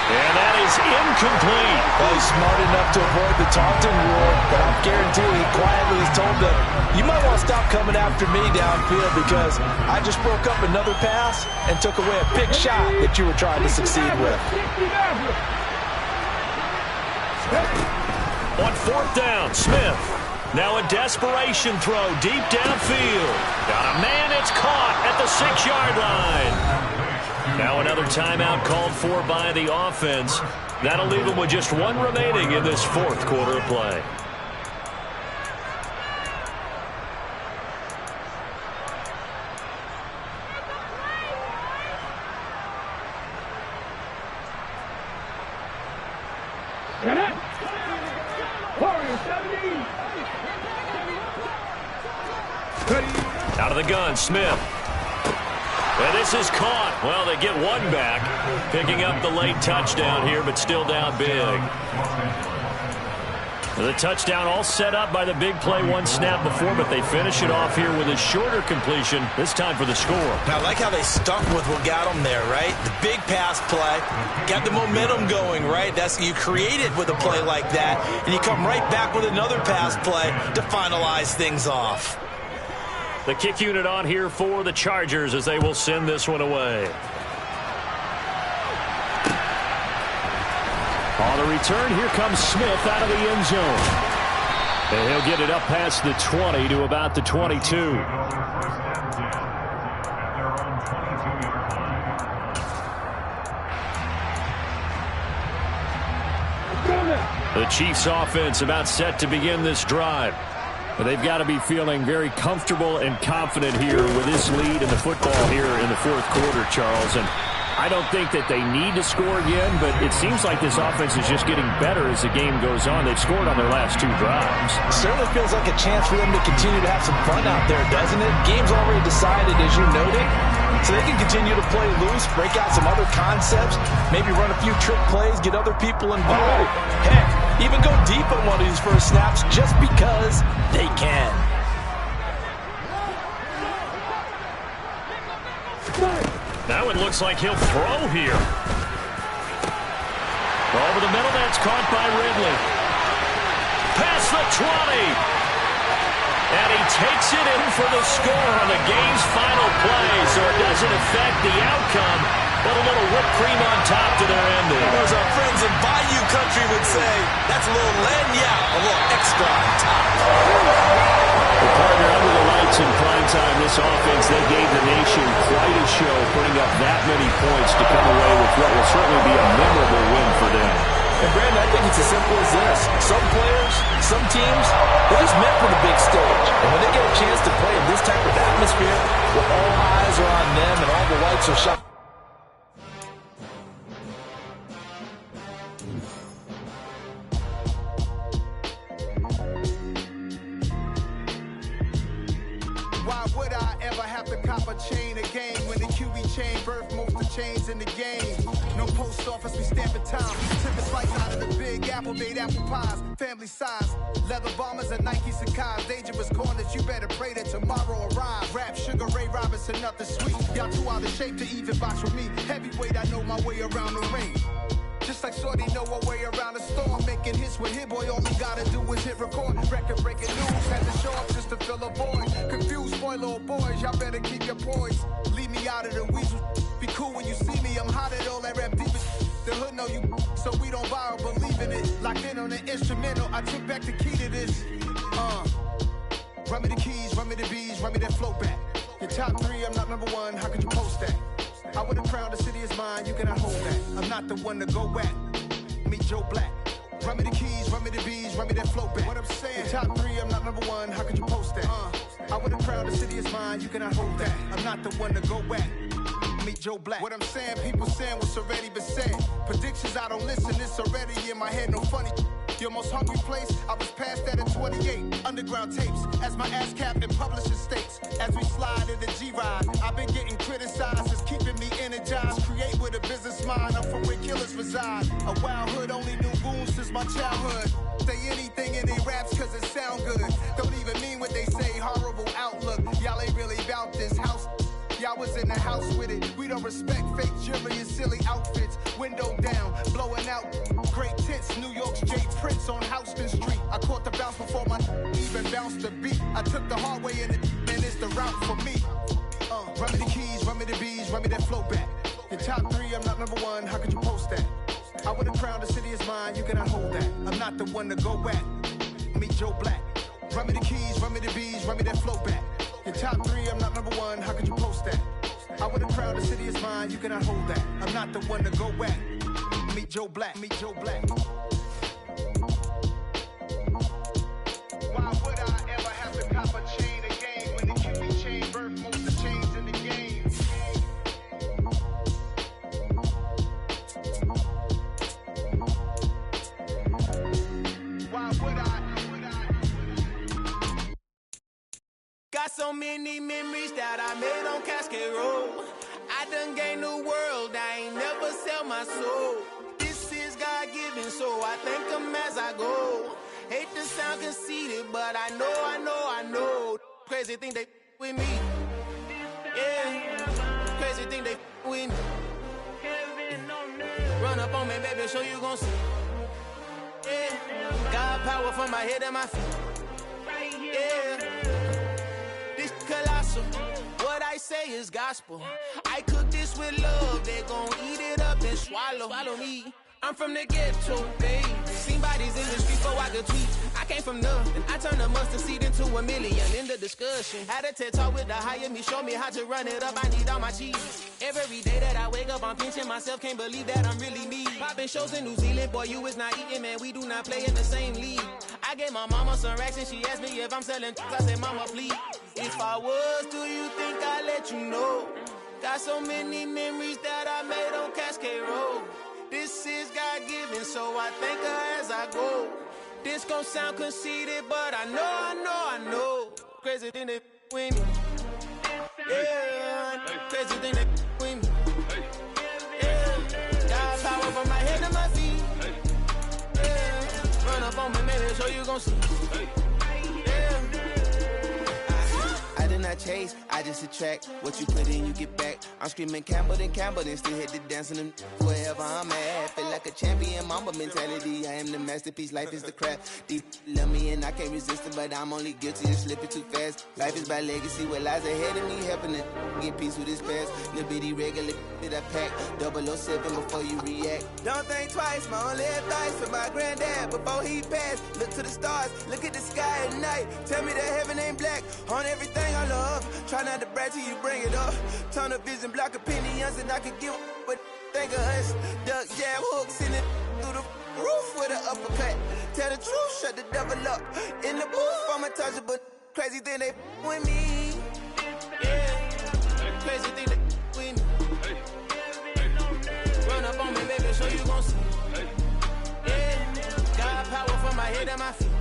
And that is incomplete. Well, he's smart enough to avoid the taunting rule, but I guarantee he quietly has told them, you might want to stop coming after me downfield because I just broke up another pass and took away a big shot that you were trying to succeed with. On fourth down, Smith. Now a desperation throw deep downfield. Got a man, it's caught at the 6-yard line. Now another timeout called for by the offense. That'll leave them with just one remaining in this fourth quarter of play. Out of the gun, Smith. And this is caught. Well, they get one back, picking up the late touchdown here, but still down big. The touchdown all set up by the big play one snap before, but they finish it off here with a shorter completion, this time for the score. Now, I like how they stuck with what got them there, right? The big pass play, got the momentum going, right? That's you create it with a play like that, and you come right back with another pass play to finalize things off. The kick unit on here for the Chargers as they will send this one away. On the return, here comes Smith out of the end zone. And he'll get it up past the 20 to about the 22. The Chiefs offense about set to begin this drive. But they've got to be feeling very comfortable and confident here with this lead in the football here in the fourth quarter, Charles. And I don't think that they need to score again, but it seems like this offense is just getting better as the game goes on. They've scored on their last 2 drives. It certainly feels like a chance for them to continue to have some fun out there, doesn't it? Game's already decided, as you noted. So they can continue to play loose, break out some other concepts, maybe run a few trick plays, get other people involved. Heck, even go deep on one of these first snaps just because they can. Now it looks like he'll throw here. Over the middle, that's caught by Ridley. Past the 20. And he takes it in for the score on the game's final play, so it doesn't affect the outcome, but a little whipped cream on top to their ending. As our friends in Bayou Country would say, that's a little lagniappe, a little extra on top. The partner under the lights in prime time, this offense, they gave the nation quite a show, putting up that many points to come away with what will certainly be a memorable win for them. And Brandon, I think it's as simple as this. Some players, some teams, they're just meant for the big stage. And when they get a chance to play in this type of atmosphere, where all eyes are on them and all the lights are shot. Why would I ever have to cop a chain again when the QB chain birthed most of the chains in the game? No post office, we stamping time. Took a slice out of the big apple, made apple pies, family size. Leather bombers and Nike Sacai's. Dangerous corners, you better pray that tomorrow arrives. Rap, Sugar Ray Robinson, nothing sweet. Y'all too out of shape to even box with me. Heavyweight, I know my way around the ring. Just like Shorty know her way around the storm. Making hits with Hit Boy, all he gotta do is hit record. Record breaking news, had to show up just to fill a void. Confused boy, little boys, y'all better keep your poise. Leave me out of the weasel. Be cool when you see me, I'm hot at all that rap deep. The hood know you, so we don't borrow, believe in it. Locked in on the instrumental, I took back the key to this. Run me the keys, run me the bees, run me that flow back. Your top 3, I'm not number 1, how could you post that? I would have crowned the city is mine, you cannot hold that. I'm not the one to go at. Meet Joe Black. Run me the keys, run me the bees, run me that flow back. What I'm saying, your top 3, I'm not number 1, how could you post that? I would have crowned the city is mine, you cannot hold that. I'm not the one to go at. Meet Joe Black. What I'm saying, people saying what's already been said. Predictions, I don't listen, it's already in my head, no funny. Your most hungry place, I was past that at 28. Underground tapes, as my ass cap in publishing states. As we slide in the G-Ride, I've been getting criticized, it's keeping me energized. Create with a business mind, childhood. Say anything in they raps cause it sound good. Don't even mean what they say, horrible outlook. Y'all ain't really about this house. Y'all was in the house with it. We don't respect fake jewelry and silly outfits. Window down, blowing out great tits. New York's J. Prince on Houston Street. I caught the bounce before my even bounced the beat. I took the hard way in it, and it's the route for me. Run me the keys, run me the bees, run me that flow back. Your top 3, I'm not number 1, how could you post that? I would have crowned the city is mine, you cannot hold that. I'm not the one to go at. Meet Joe Black. Run me the keys, run me the bees, run me that flow back. Your top 3, I'm not number 1, how could you post that? I would have crowned the city is mine, you cannot hold that. I'm not the one to go at. Meet Joe Black, meet Joe Black. Why would I ever have to cop a chain again when the QB chain birthed most of the chains in the game? Why would I? Got so many memories that I made on Cascade Road. I done gained the world, I ain't never sell my soul. This is God-given, so I thank him as I go. Hate to sound conceited, but I know. Crazy thing they with me. Yeah, crazy thing they with me. Run up on me, baby, so you gon' see. Yeah, got power from my head and my feet. Yeah. Colossal, what I say is gospel. I cook this with love, they gon' eat it up and swallow me. I'm from the ghetto, baby. Seen bodies in the street before I could tweet. I came from nothing, I turned a mustard seed into a million. In the discussion, had a TED talk with the higher me, show me how to run it up. I need all my cheese. Every day that I wake up, I'm pinching myself, can't believe that I'm really me. Popping shows in New Zealand, boy, you is not eating, man. We do not play in the same league. I gave my mama some racks and she asked me if I'm selling. I said, mama, please. If I was, do you think I'd let you know? Got so many memories that I made on Cascade Road. This is God-given, so I thank her as I go. This gon' sound conceited, but I know. Crazy thing they with me. Yeah, crazy thing they with me. Yeah, got power from my head to my feet. Yeah, run up on me, maybe so you gon' see. Yeah. I did not chase, I just attract. What you put in, you get back. I'm screaming Campbell, then still hit the dance and them wherever I'm at. Feel like a champion, mamba mentality. I am the masterpiece, life is the crap. Deep love me and I can't resist it, but I'm only guilty of slipping too fast. Life is by legacy, what lies ahead of me, helping to get peace with this past. Little bitty regular that I pack, 007 before you react. Don't think twice, my only advice for my granddad before he passed. Look to the stars, look at the sky at night. Tell me that heaven ain't black on everything I love. Try not to brag till you bring it up. Tunnel vision, block opinions, and I could give what think of us. Duck jab hooks in it through the roof with an uppercut. Tell the truth, shut the devil up. In the booth, I'm untouchable. Crazy thing they with me. Yeah, crazy thing they with me. Run up on me, baby, so you gon' see. Yeah, got power from my head and my feet.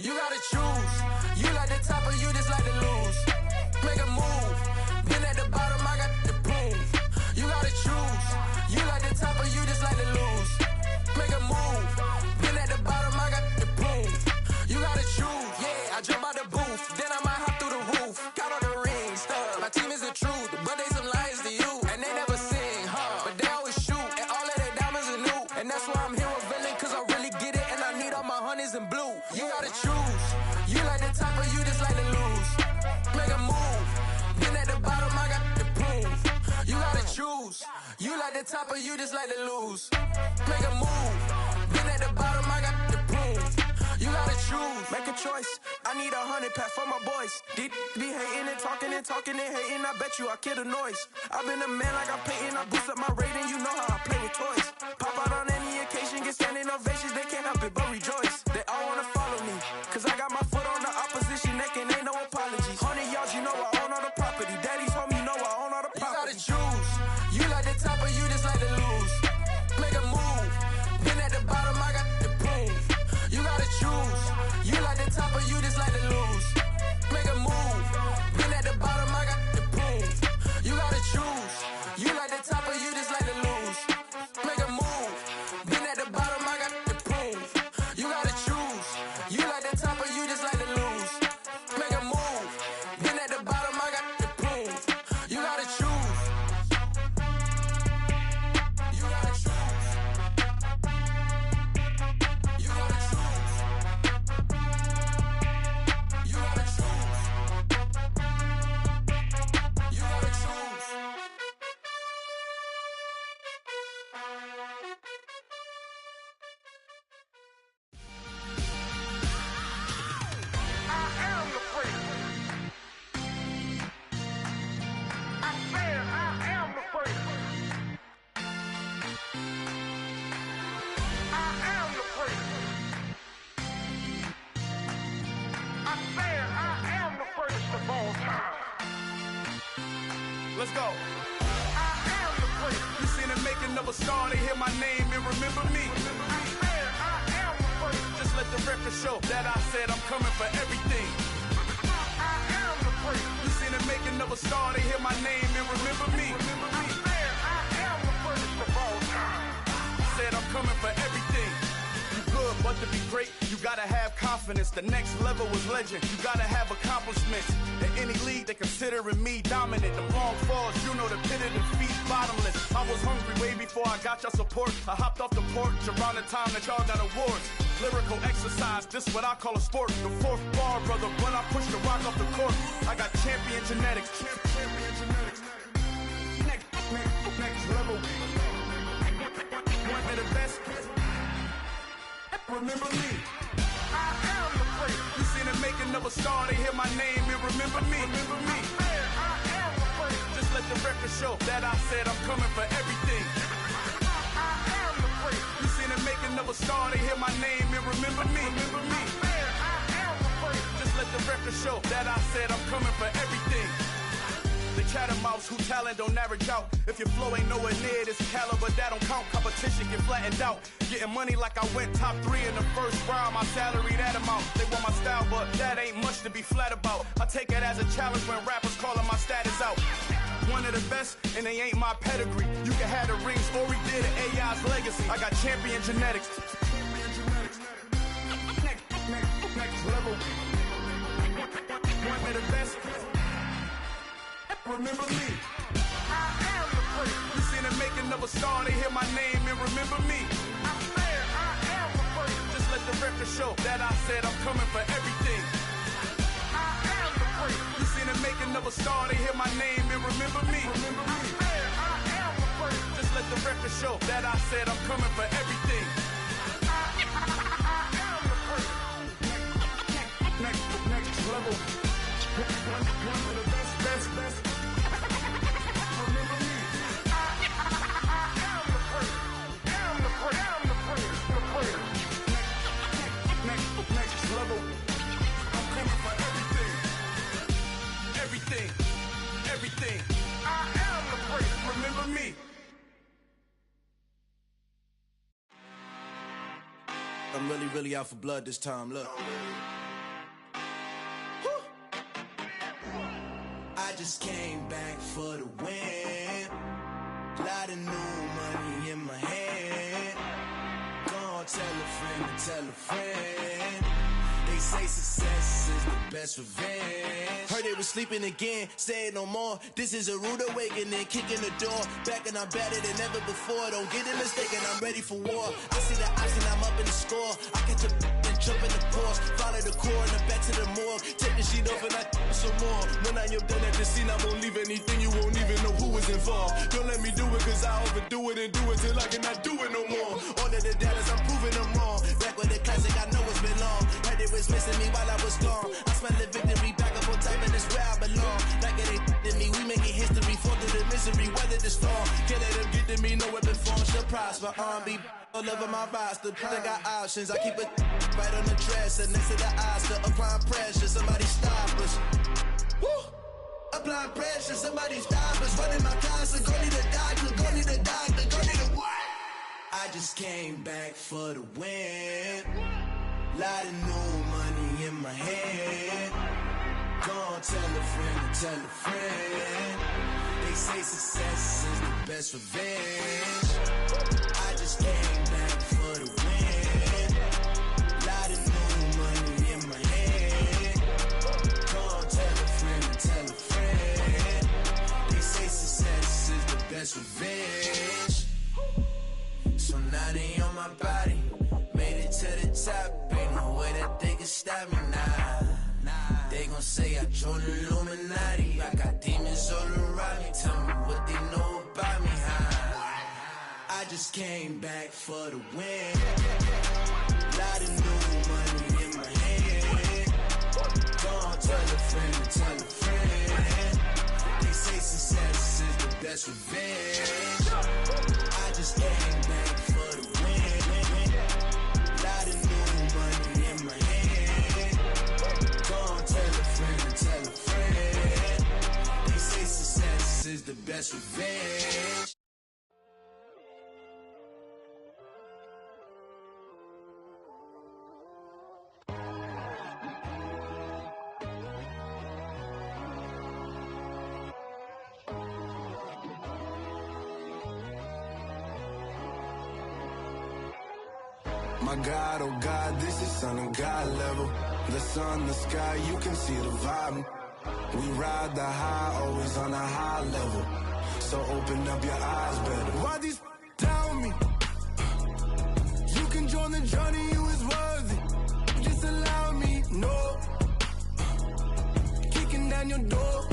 You gotta choose. You like the top or you just like to lose. Make a move. Been at the bottom, I got the proof. You gotta choose. You like the top or you just like to lose. Make a move. Been at the bottom, I got the proof. You gotta choose. Yeah, I jump out the booth. Then I might hop through the roof. Count on the rings. My team is the truth, but they some liars to you. And they never sing, but they always shoot. And all of their diamonds are new. And that's why I'm here with villain, cause I really get it. And I need all my honeys in blue. You gotta choose. You like the top or you just like to lose. Make a move. Been at the bottom, I got the proof. You gotta choose. You like the top or you just like to lose. Make a move. Been at the bottom, I got the proof. You gotta choose. Make a choice. I need 100 pack for my boys. Be hating and talking and hating. I bet you I kill the noise. I've been a man like I'm painting. I boost up my rating. You know how I play with toys. Pop out on any occasion, get standing ovations. They can't help it but rejoice. They all wanna follow me, cause I got my foot on the opposition neck and ain't no apologies. 100 another star, they hear my name and remember me. Just let the record show that I said I'm coming for everything. You seen it make another star, they hear my name and remember me. Said I'm coming for everything. You good, but to be great, you gotta have confidence. The next level was legend. You gotta have accomplishments. In any league, they considering me dominant. The long falls, you know the pit of defeat, bottomless. I was hungry way before I got your support. I hopped off the porch around the time that y'all got awards. Lyrical exercise, this what I call a sport. The fourth bar, brother, when I push the rock off the court. I got champion genetics. Champion genetics. Next level. One of the best. Remember me. I am the place. You seen it make another star, they hear my name and remember me. Remember me. I am the place. Just let the record show that I said I'm coming for everything. I am the place. You seen it make another star, they hear my name and remember me. Remember me. I am the place. Just let the record show that I said I'm coming for everything. The chattermouths who talent don't average out. If your flow ain't nowhere near this caliber, that don't count. Competition get flattened out. Getting money like I went top 3 in the first round. My salary that amount. They want my style, but that ain't much to be flat about. I take it as a challenge when rappers calling my status out. One of the best, and they ain't my pedigree. You can have the rings, or he did an AI's legacy. I got champion genetics. Next level. One of the best. Remember me. I am the place. You seen it make another star, they hear my name and remember me. I am the place. Just let the record show that I said I'm coming for everything. I am the place. You seen it make another star, they hear my name and remember me. Remember me. I am the place. Just let the record show that I said I'm coming for everything. I am the place. Next level. One of the best. Next level. I'm coming for everything. Everything. I am the place. Remember me. I'm really out for blood this time. Look. I just came back for the win. Lot of new money in my hand. Gonna tell a friend. They say success is the best revenge. Heard they was sleeping again, say it no more. This is a rude awakening, kicking the door. Back and I'm better than ever before. Don't get it mistaken, I'm ready for war. I see the option, I'm up in the score. I catch a and jump in the course. Follow the core and the back to the morgue. Take the sheet off and I some more. When I am done at the scene, I won't leave anything. You won't even know who was involved. Don't let me do it, cause I overdo it and do it till I cannot do it no more. All of the doubters, I'm proving them wrong. Back with the classic, I know it's been long. Heard it was missing me while I was gone. I smell the victory back up on top, and it's where I belong. Like it ain't to me, we making history. Fall through the misery, weather the storm. Can't let them get to me, no weapon form shall prosper. R&B all over my roster. I got options, I keep it right on the dresser. Next to the Oscar, applying pressure. Somebody stop us. Woo! Applying pressure, somebody stop us. Running my closet, go need a doctor, go need a doctor, go need a what? I just came back for the win. Lot of new money in my hand. Gonna tell a friend. They say success is the best revenge. I just came back for the win. Lot of new money in my hand. Gonna tell a friend. They say success is the best revenge. So now they on my body. Made it to the top, ain't no way that they can stop me now. They gon' say I joined the Illuminati. I got demons all around me. Tell me what they know about me, huh? I just came back for the win. Lot of new money in my hand. Gonna tell a friend. They say success is the best revenge. I just came back for the win. Lot of new money in my hand. Gonna tell a friend. They say success is the best revenge. My God, oh God, this is Son of God level. The sun, the sky, you can see the vibe. We ride the high, always on a high level. So open up your eyes better. Why these tell me? You can join the journey, you is worthy. Just allow me, no. Kicking down your door.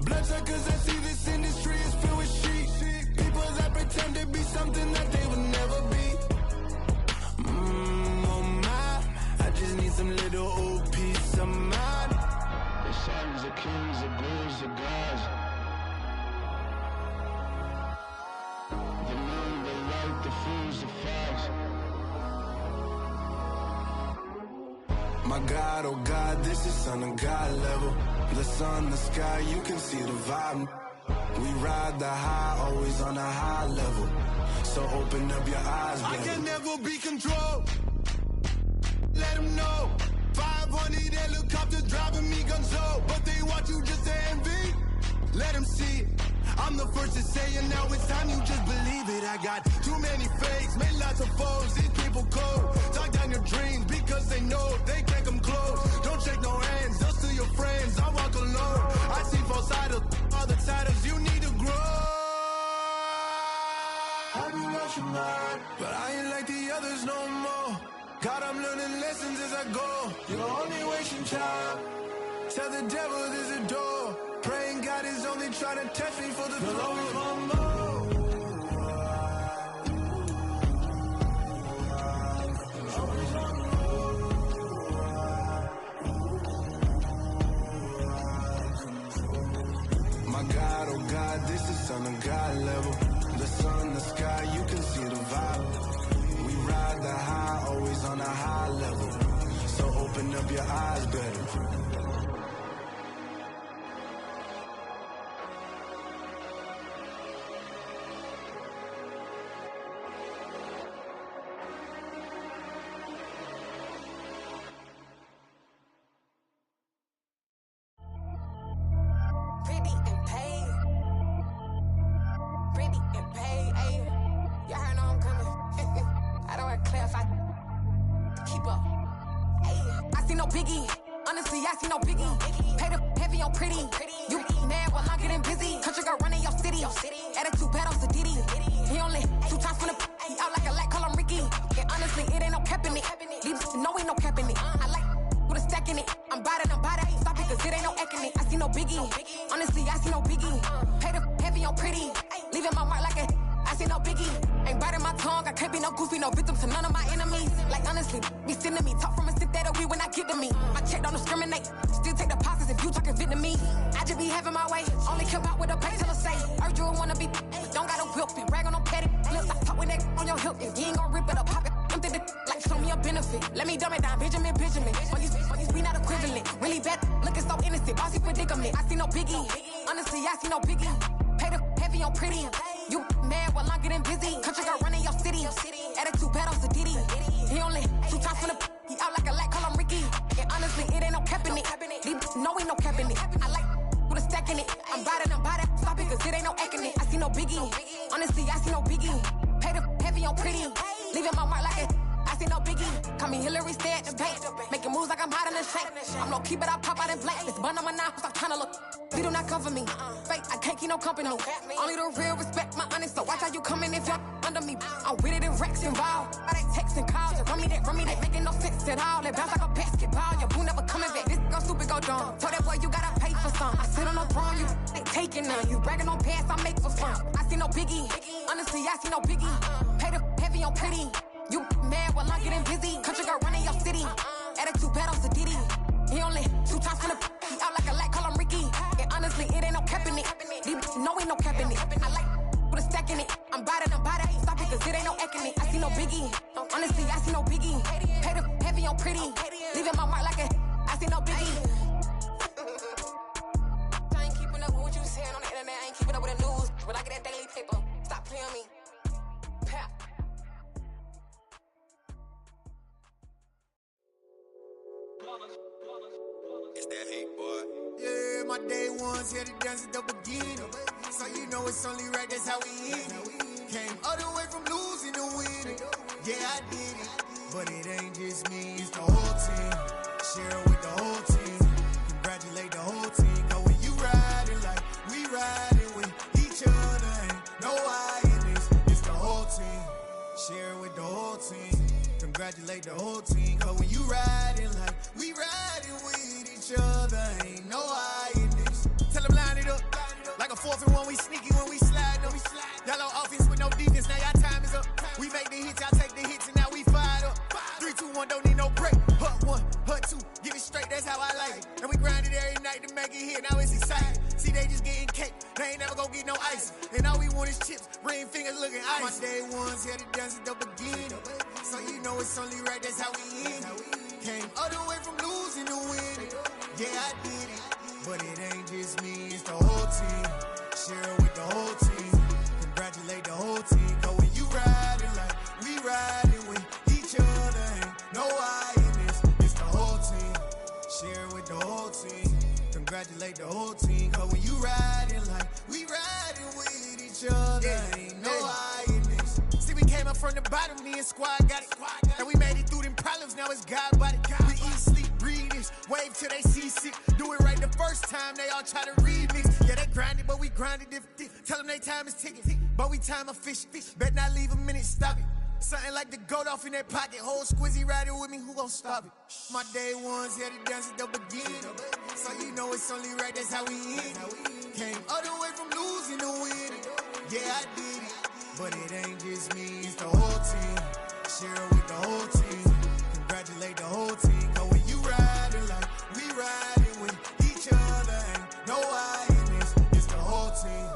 Bloodsuckers, I see this industry is filled with sheep. People that pretend to be something that they would never be. Oh my, I just need some little old peace of mind. The sons of kings, the bulls, the gods. The moon, the light, the fools, the facts. My God, oh God, this is Son of God level. The sun, the sky, you can see the vibe. We ride the high, always on a high level. So open up your eyes, baby. I can never be controlled. Let them know. 500 helicopters driving me gunso. But they want you just to envy. Let them see it. I'm the first to say it, now it's time you just believe it. I got too many fakes, made lots of foes. These people cold. Talk down your dreams because they know they can't come close. Don't shake no hands, just to your friends. I walk alone. I see false idols, all the titles you need to grow. I be watching mine, but I ain't like the others no more. God, I'm learning lessons as I go. You're only wasting time. Tell the devil there's a door. Praying God is only trying to test me for the glory for more. My God, oh God, this is Son of God level. The sun, the sky, you can see the vibe. We ride the high, always on a high level. So open up your eyes better. Only the real respect my honest, so watch how you coming if you're under me. I'm with it in Rex involved. All they texting calls, and run me that making no sense at all. They bounce like a basketball, your boo never coming back. This go stupid, go dumb. Told that boy you gotta pay for some. I sit on the throne, you they taking none. You bragging on past, I make for fun. I see no biggie, honestly I see no biggie. Pay the heavy on pretty. You mad while I'm getting busy. Country girl running your city. Attitude bad on Diddy. He only 2 times from the he out like a light, call him Ricky. And honestly, it ain't no cap in it. No, ain't no cap in it. I like with a stack in it. I'm bout it. Stop it, cause it ain't no acting it. I see no biggie. Honestly, I see no biggie. Pay the heavy on pretty. Leaving my mark like a I see no biggie. I ain't keeping up with what you saying on the internet. I ain't keeping up with the news. But I get that daily paper. Stop playing me. Pap. It's that hate, boy. Yeah, my day ones here to dance at the beginning. So you know it's only right, that's how we eat. Came all the way from losing to winning. Yeah, I did it. But it ain't just me, it's the whole team. Share it with the whole team. Congratulate the whole team. Cause when you riding like we riding with each other, ain't no I in this. It's the whole team. Share it with the whole team. Congratulate the whole team. Cause when you riding like we riding with each other, ain't no I in this. Tell them line it up. Like a 4th and 1, we sneaky when we slide them. Y'all on offense with no defense, now y'all time is up. We make the hits, y'all take the hits, and now we fired up. 3, 2, 1, don't need no break. Hut 1, hut 2, give it straight, that's how I like it. And we grind it every night to make it hit, now it's exciting. See, they just getting cake, they ain't never gonna get no ice. And all we want is chips, ring fingers looking ice. My day ones here to dance at the beginning. So you know it's only right, that's how we end it. Came all the way from losing to winning. Yeah, I did it. But it ain't just me, it's the whole team. Share it with the whole team. Congratulate the whole team. Cause when you riding like we riding with each other, ain't no I in this. It's the whole team. Share it with the whole team. Congratulate the whole team. Cause when you riding like we riding with each other, ain't no I in this. See, we came up from the bottom, me and squad got it. And we made it through them problems, now it's God body. We eat, sleep, breathe this. Wave till they see sick. Do it right the first time, they all try to remix. Yeah, they grinded, but we grinded different. Tell them they time is ticking, but we time efficient. Bet not leave a minute, stop it. Something like the goat off in that pocket. Whole squizzy riding with me, who gon' stop it? My day ones here to dance at the beginning. So you know it's only right, that's how we end it. Came all the way from losing to winning. Yeah, I did it. But it ain't just me, it's the whole team. Share it with the whole team. Congratulate the whole team. Cause when you riding like we riding with each other, ain't no I in this. It's the whole team.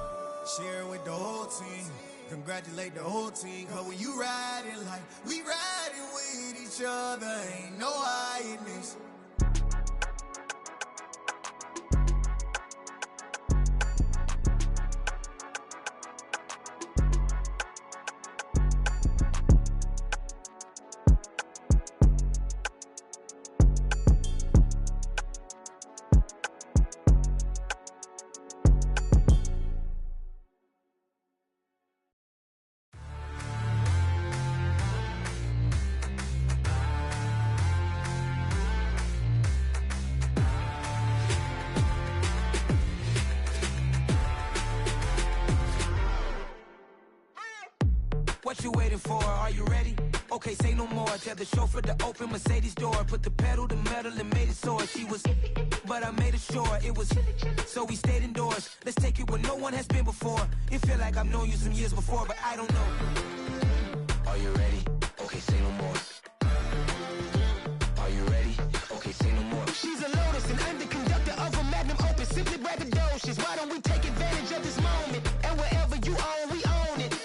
Share it with the whole team. Congratulate the whole team. Cause when you riding like we riding with each other, ain't no I in this. What you waiting for? Are you ready? Okay, say no more. Tell the chauffeur to open Mercedes door. Put the pedal to metal and made it soar. She was, but I made it sure it was. So we stayed indoors. Let's take it where no one has been before. It feel like I've known you some years before, but I don't know. Are you ready? Okay, say no more. Are you ready? Okay, say no more. She's a Lotus and I'm the conductor of a Magnum Opus. Simply braggadocious. Why don't we take advantage of this moment? And wherever you own, we own it.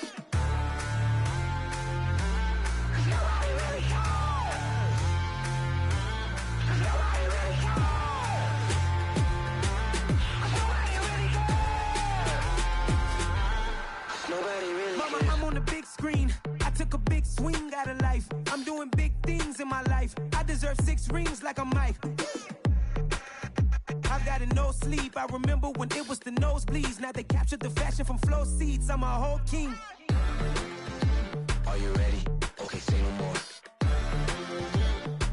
Mama, I'm on the big screen. I took a big swing out of life. I'm doing big things in my life. I deserve 6 rings like I'm Mike. I've got a no sleep. I remember when it was the nosebleeds. Now they captured the fashion from flow seats. I'm a whole king. Are you ready? Okay, say no more.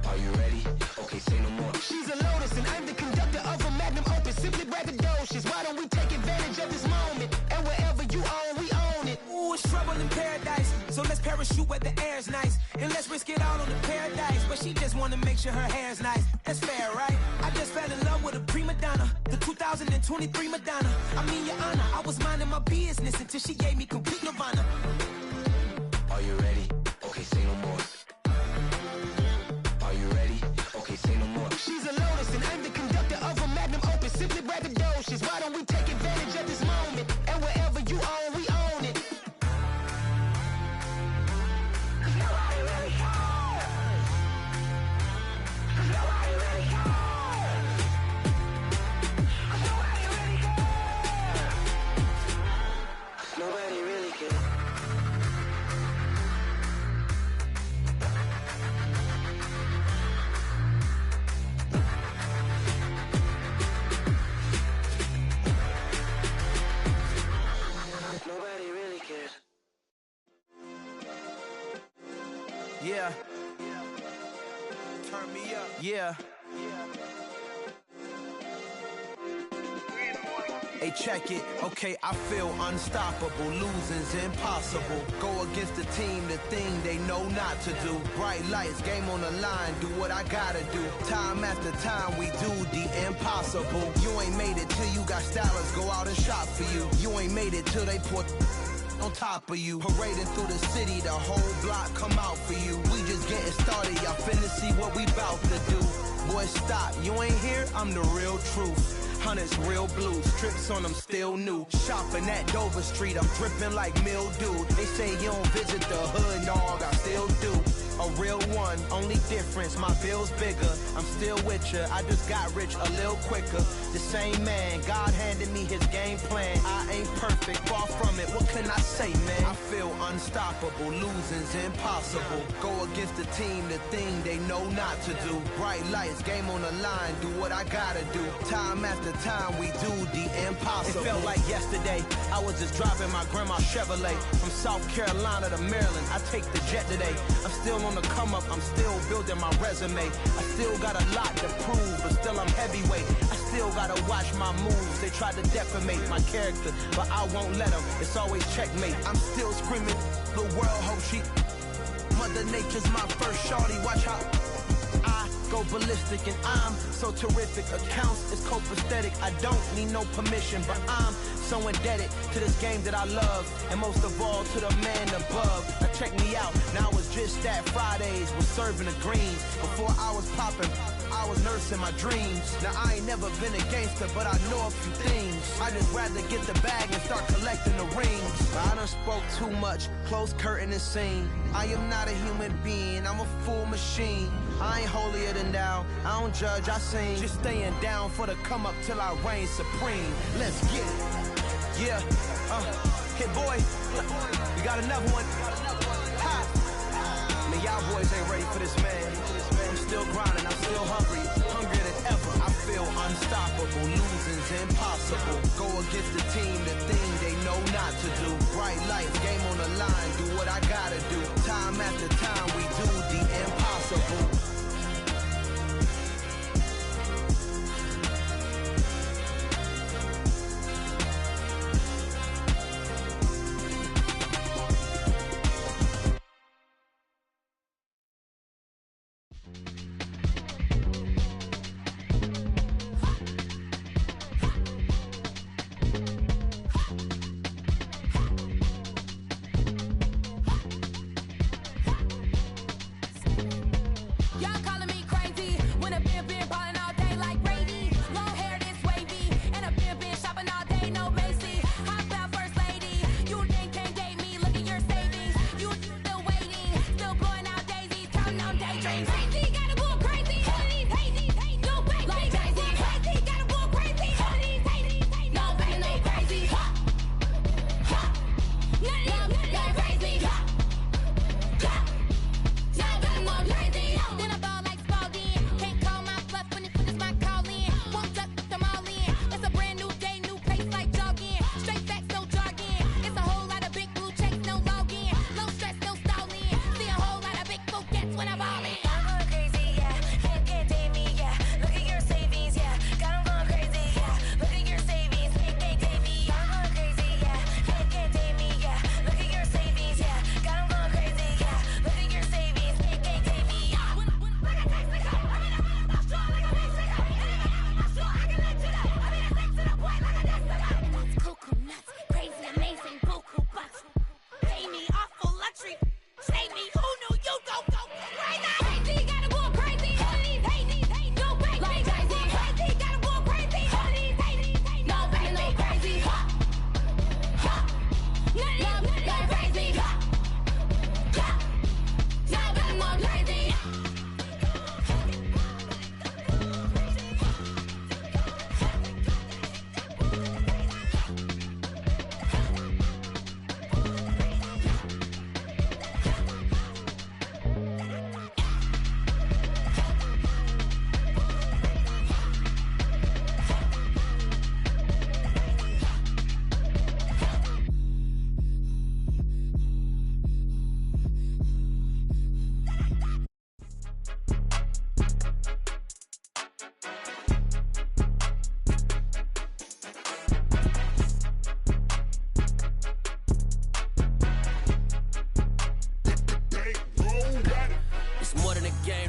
Are you ready? Okay, say no more. She's a Lotus and I'm the conductor of a Magnum Opus. Simply braggadocious. Why don't we take advantage of this moment? And wherever you own, we own it. Ooh, it's trouble in paradise. So let's parachute where the air's nice. And let's risk it all on the paradise. But she just wanna make sure her hair's nice. That's fair, right? I just fell in love with a prima donna. The 2023 Madonna. I mean, your honor, I was minding my business until she gave me complete nirvana. Are you ready? Okay, say no more. Are you ready? Okay, say no more. She's a Lotus and I'm the conductor of a Magnum Opus. Simply braggadocious. Why don't we take advantage of this moment? And wherever you own, we own it. Nobody really cares. Nobody really cares. Nobody really cares. Nobody really cares. Yeah. Turn me up. Yeah. Hey, check it. Okay, I feel unstoppable. Losing's impossible. Go against the team, the thing they know not to do. Bright lights, game on the line. Do what I gotta do. Time after time, we do the impossible. You ain't made it till you got stylers. Go out and shop for you. You ain't made it till they put on top of you. Parading through the city, the whole block come out for you. We just getting started. Y'all finna see what we bout to do. Boy, stop. You ain't here? I'm the real truth. Hundreds real blue, strips on them still new. Shopping at Dover Street, I'm dripping like mildew. They say you don't visit the hood, dog, I still do. A real one, only difference, my bill's bigger. I'm still with ya, I just got rich a little quicker. The same man, God handed me his game plan. I ain't perfect, far from it, what can I say, man? I feel unstoppable, losing's impossible. Go against the team, the thing they know not to do. Bright lights, game on the line, do what I gotta do. Time after time, we do the impossible. It felt like yesterday, I was just driving my grandma's Chevrolet. From South Carolina to Maryland, I take the jet today. I'm still on the come up, I'm still building my resume. I still got a lot to prove, but still I'm heavyweight. I still gotta watch my moves. They tried to defamate my character, but I won't let them. It's always checkmate. I'm still screaming, the world hope she. Mother Nature's my first shorty, watch how I go ballistic, and I'm so terrific. Accounts is copacetic. I don't need no permission, but I'm so indebted to this game that I love, and most of all to the man above. Now check me out, now it's just that Fridays was serving the greens. Before I was popping, I was nursing my dreams. Now I ain't never been a gangster, but I know a few things. I just rather get the bag and start collecting the rings. I done spoke too much, close curtain and scene. I am not a human being, I'm a full machine. I ain't holier than thou, I don't judge, I sing. Just staying down for the come up till I reign supreme. Let's get it. Yeah, hey boy, we got another one. Ha. Man, y'all boys ain't ready for this, man. I'm still grinding, I'm still hungry, hungrier than ever. I feel unstoppable, losing's impossible. Go against the team, the thing they know not to do. Bright lights, game on the line, do what I gotta do. Time after time, we do the impossible.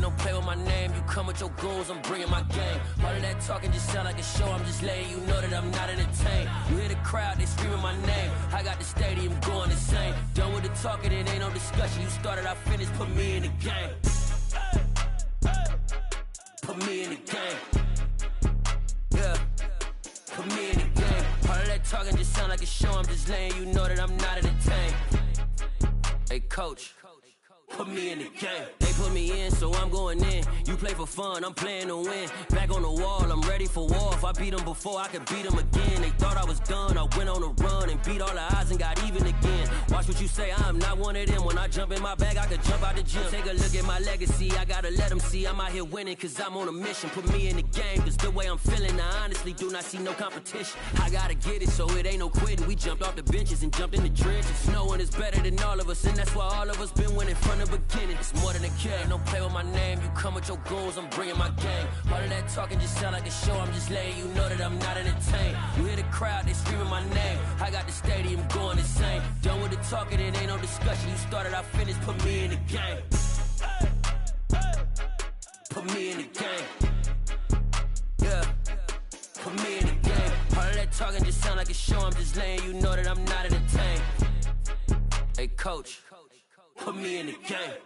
don't play with my name. You come with your goons, I'm bringing my game. All of that talking just sound like a show. I'm just letting you know that I'm not entertained. You hear the crowd, they screaming my name. I got the stadium going insane. Done with the talking, it ain't no discussion. You started, I finished, put me in the game. Put me in the game. Yeah, put me in the game. All of that talking just sound like a show. I'm just letting you know that I'm not entertained. Hey, coach, put me in the game. They put me in, so I'm going in. You play for fun, I'm playing to win. Back on the wall, I'm ready for war. If I beat them before, I could beat them again. They thought I was done, I went on a run and beat all the odds and got even again. Watch what you say, I'm not one of them. When I jump in my bag, I could jump out the gym. Take a look at my legacy, I gotta let them see I'm out here winning, cause I'm on a mission. Put me in the game, cause the way I'm feeling, I honestly do not see no competition. I gotta get it, so it ain't no quitting. We jumped off the benches and jumped in the trenches. No one is better than all of us, and that's why all of us been winning from the beginning. It's more than a game, don't play with my name. You come with your goons, I'm bringing my game. All of that talking just sound like a show. I'm just letting you know that I'm not entertained. You hear the crowd, they screaming my name. I got the stadium going insane. Done with the talking, it ain't no discussion. You started, I finished, put me in the game. Put me in the game. Yeah, put me in the game. All of that talking just sound like a show. I'm just letting you know that I'm not entertained. Hey, coach, put me in the game.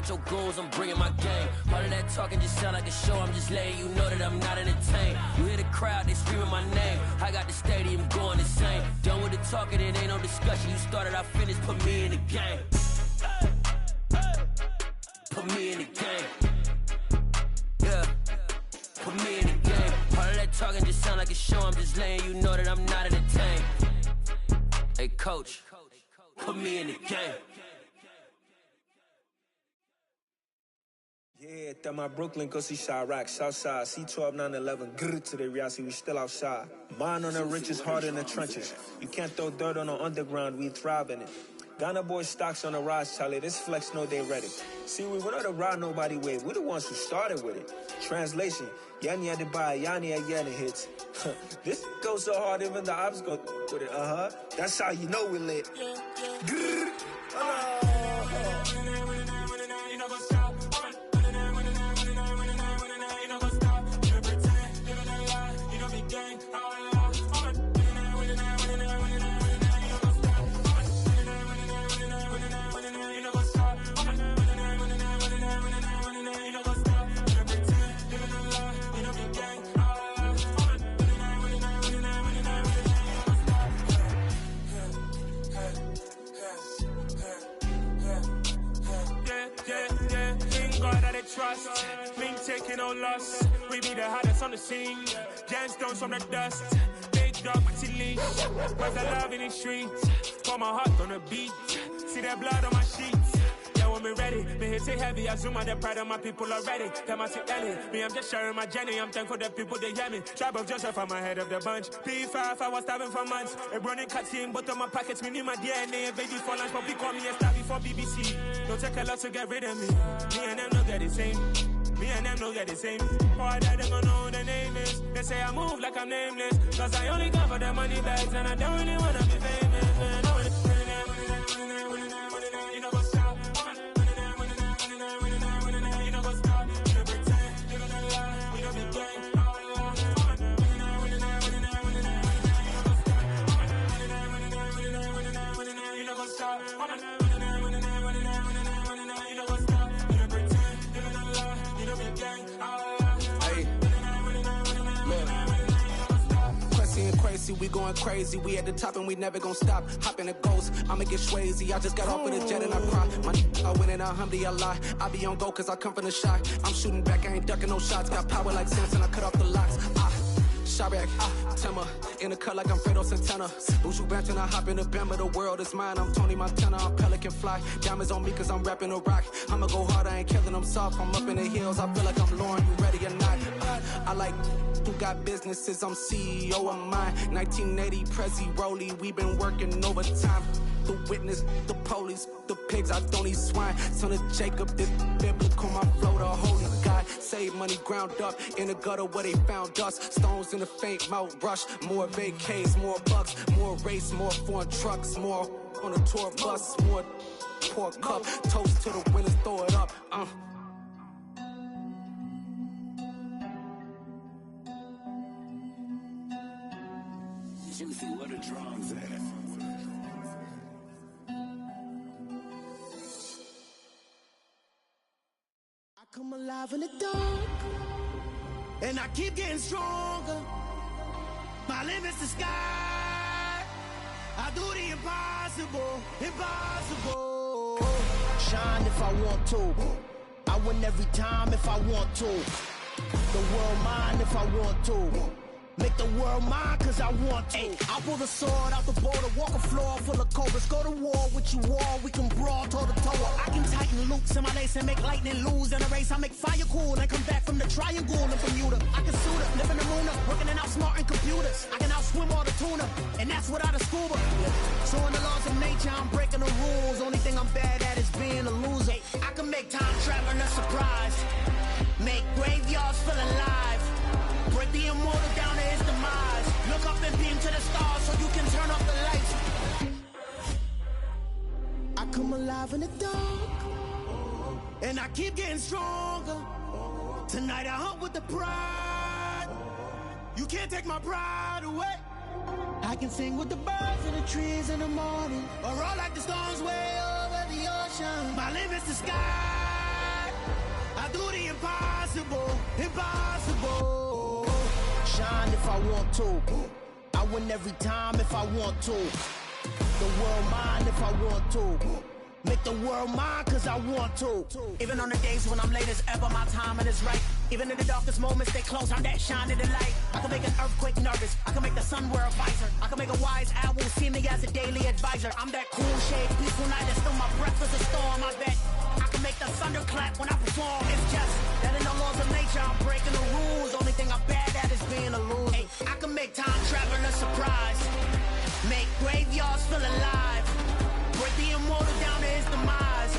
Your goons, I'm bringing my game. All of that talking just sound like a show. I'm just letting you know that I'm not entertained. You hear the crowd, they screaming my name. I got the stadium going insane. Done with the talking, it ain't no discussion. You started, I finished, put me in the game. Put me in the game. Yeah, put me in the game. All of that talking just sound like a show. I'm just letting you know that I'm not entertained. Hey, coach, put me in the game. Yeah, that my Brooklyn, go see Chirac, Southside, C12, 911, grrr to the reality, we still outside. Mine on the riches, hard in the trenches. You can't throw dirt on the underground, we thrive in it. Ghana boys stocks on the rise, Charlie, this flex know they ready. See, we were not to ride nobody wave, we the ones who started with it. Translation, Yanni had to buy, Yanni again hits. This goes so hard, even the ops go with it, That's how you know we lit. Grrr, trust, me taking no loss. We be the hottest on the scene. Gemstones from the dust. Big dog, but he leash. Cause I love in the streets. Pour my heart on the beat. See that blood on my sheets. Yeah, when me ready, me hit it heavy. I zoom out the pride of my people already. Tell my sit Ellie. Me, I'm just sharing my journey. I'm thankful that people they hear me. Tribe of Joseph, I'm ahead of the bunch. P5, I was starving for months. A running cutscene, but on my pockets, me need my DNA. Baby for lunch, but we call me a star before BBC. Don't take a lot to get rid of me. Me and them don't get the same. Me and them don't get the same. Boy, that they gon' know who the name is. They say I move like I'm nameless. Cause I only come for the money bags. And I don't really wanna be famous, man. You know what's up? You know what's up? You don't pretend. You don't lie. You don't be gang. You know what's up? Crazy, we going crazy. We at the top and we never gon' stop. Hop in a ghost, I'ma get swayzy. I just got off with a jet and I cry. My I win and alhamdulillah. I be on go cause I come from the shot. I'm shooting back, I ain't ducking no shots. Got power like Samson, I cut off the locks. Chirac, Timmer, in the cut like I'm Fredo Santana. Bushu Banton, I hop in the Bama, the world is mine. I'm Tony Montana, I'm Pelican Fly. Diamonds on me cause I'm rapping a rock. I'ma go hard, I ain't killing them soft. I'm up in the hills, I feel like I'm Lauren, you ready or not? I like who got businesses, I'm CEO of mine. 1980, Prezi Rolly, we been working overtime. The witness, the police, the pigs, I don't eat swine. Son of Jacob, this biblical, my flow, the holy God. Save money ground up in the gutter where they found us. Stones in the faint mouth rush. More vacays, more bucks, more race, more foreign trucks, more on a tour bus, more pour cup. Toast to the winners, throw it up. Juicy, where the drums at? I come alive in the dark, and I keep getting stronger. My limit's the sky. I do the impossible, impossible. Shine if I want to. I win every time if I want to. The world mine if I want to. Make the world mine cause I want to. I pull the sword out the border, walk a floor full of cobras. Go to war with you all, we can brawl toe to toe. I can tighten loops in my lace and make lightning lose in a race. I make fire cool and come back from the triangle in Bermuda. I can suit up, live in the moon up, working and outsmarting computers. I can outswim all the tuna, and that's without a scuba. So in the laws of nature, I'm breaking the rules. Only thing I'm bad at is being a loser. I can make time traveling a surprise. Make graveyards feel alive. Break the immortal down to his demise. Look up and beam to the stars so you can turn off the lights. I come alive in the dark, and I keep getting stronger. Tonight I hunt with the pride. You can't take my pride away. I can sing with the birds and the trees in the morning, or roll like the storms way over the ocean. My limit's the sky. I do the impossible, impossible. Shine if I want to. I win every time if I want to. The world mine if I want to. Make the world mine cause I want to. Even on the days when I'm late as ever, my timing is right. Even in the darkest moments, stay close, I'm that shine in the light. I can make an earthquake nervous, I can make the sun wear a visor. I can make a wise owl see me as a daily advisor. I'm that cool shade, peaceful night, and still my breath is a storm, I bet. I can make the thunder clap when I perform. It's just that in the laws of nature, I'm breaking the rules. Only thing I'm bad at is being a loser. Hey, I can make time travel a surprise. Make graveyards feel alive. Break the immortal down to his demise.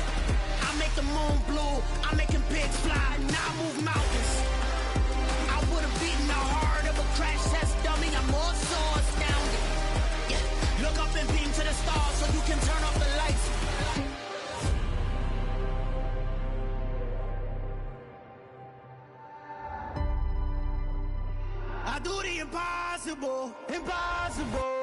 I make the moon blue. I'm making pigs fly. Now I move mountains. I would have beaten the heart of a crash test dummy. I'm more so astounded. Yeah. Look up and beam to the stars so you can turn off the lights. I do the impossible, impossible.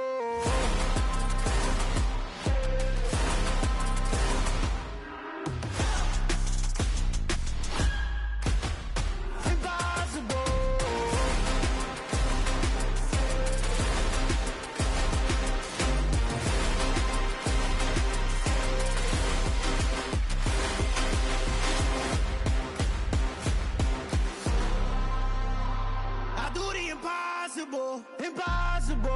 Impossible, impossible.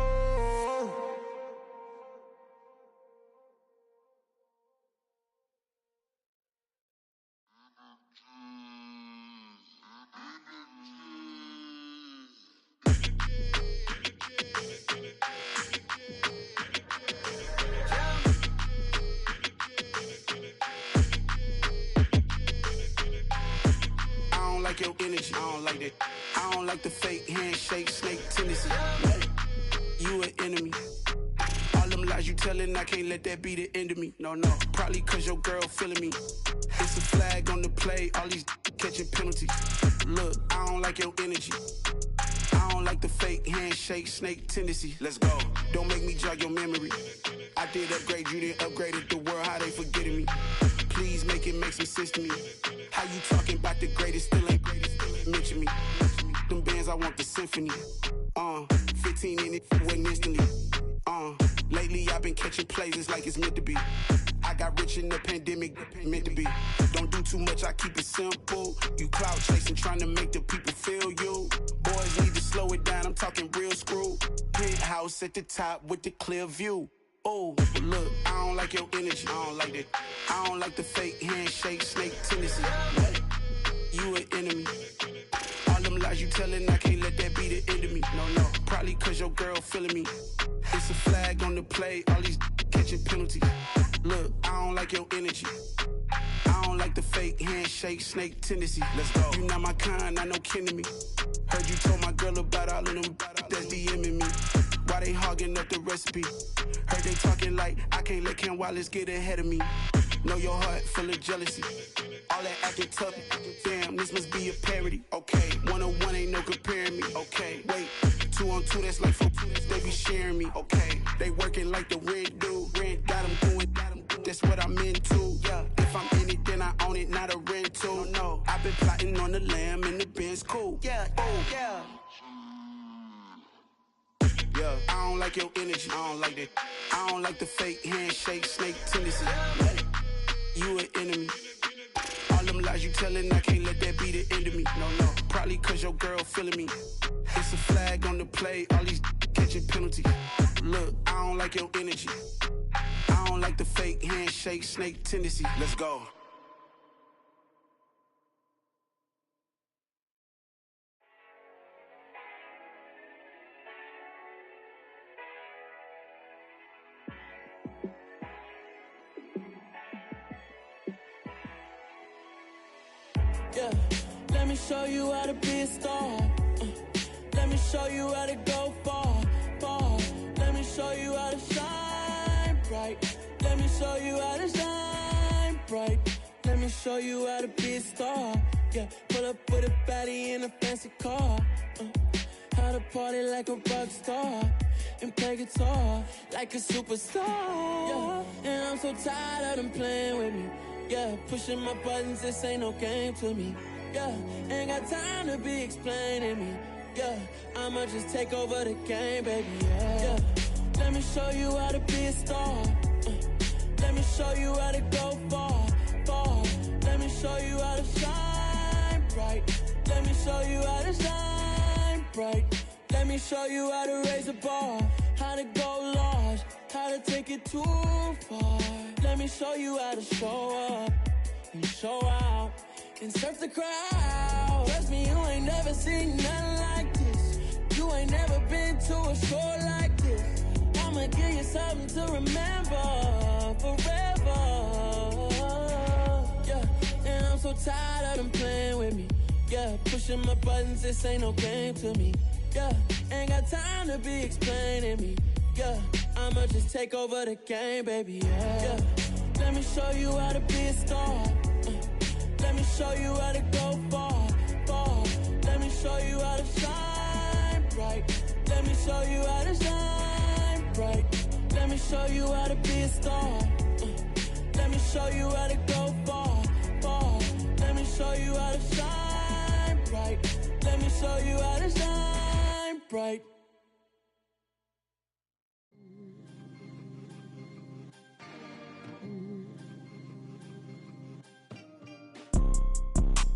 I don't like your energy, I don't like that. I don't like the fake handshake, snake tendency. You an enemy. All them lies you telling, I can't let that be the end of me. No, probably cause your girl feeling me. It's a flag on the play, all these catching penalties. Look, I don't like your energy. I don't like the fake handshake, snake tendency. Let's go. Don't make me jog your memory. I did upgrade, you didn't upgrade it. The world, how they forgetting me. Please make it make some sense to me. How you talking about the greatest, still ain't greatest, still ain't mention me. Them bands, I want the symphony. 15 in it, went instantly. Lately I've been catching plays, it's like it's meant to be. I Got rich in the pandemic, meant to be. Don't do too much, I keep it simple. You clout chasing, trying to make the people feel you. Boys need to slow it down, I'm talking real screw. Penthouse at the top with the clear view. Oh, look, I don't like your energy, I don't like that. I don't like the fake handshake, snake tendency. What? You an enemy. All them lies you telling, I can't let that be the end of me. No, probably cause your girl feeling me. It's a flag on the play, all these catching penalties. Look, I don't like your energy. I don't like the fake handshake, snake tendency. Let's go. You not my kind, not no kin to me. Heard you told my girl about all of them that's DMing me. Why they hogging up the recipe? Heard they talking like I can't let Ken Wallace get ahead of me. Know your heart full of jealousy. All that acting tough, damn, this must be a parody. Okay, 1-on-1 ain't no comparing me. Okay, wait, 2-on-2, that's like 4, they be sharing me. Okay, they working like the rent dude. Rent got them doing, that's what I'm into. Yeah, if I'm in it, then I own it, not a rental. No, I've been plotting on the lamb and the Benz cool. Yeah, oh, yeah. Yeah, I don't like your energy, I don't like that. I don't like the fake handshake, snake tendency. You an enemy. All them lies you telling, I can't let that be the end of me. No, probably cause your girl feeling me. It's a flag on the play, all these catching penalties. Look, I don't like your energy. I don't like the fake handshake, snake tendency. Let's go. Yeah, let me show you how to be a star. Let me show you how to go far, far. Let me show you how to shine bright. Let me show you how to shine bright. Let me show you how to be a star. Yeah, pull up with a baddie in a fancy car. How to party like a rock star and play guitar like a superstar. Yeah, and I'm so tired of them playing with me. Yeah, pushing my buttons, this ain't no game to me. Yeah, ain't got time to be explaining me. Yeah, I'ma just take over the game, baby. Yeah, let me show you how to be a star. Let me show you how to go far, far. Let me show you how to shine bright. Let me show you how to shine bright. Let me show you how to raise a bar, how to go large, how to take it too far. Let me show you how to show up and show out and surf the crowd. Trust me, you ain't never seen nothing like this. You ain't never been to a show like this. I'ma give you something to remember forever. Yeah, and I'm so tired of them playing with me. Yeah, pushing my buttons, this ain't no game to me. Yeah, ain't got time to be explaining me. Yeah, I'ma just take over the game, baby. Yeah, let me show you how to be a star. Let me show you how to go far, far. Let me show you how to shine bright. Let me show you how to shine bright. Let me show you how to be a star. Let me show you how to go far, far. Let me show you how to shine bright. Let me show you how to shine bright.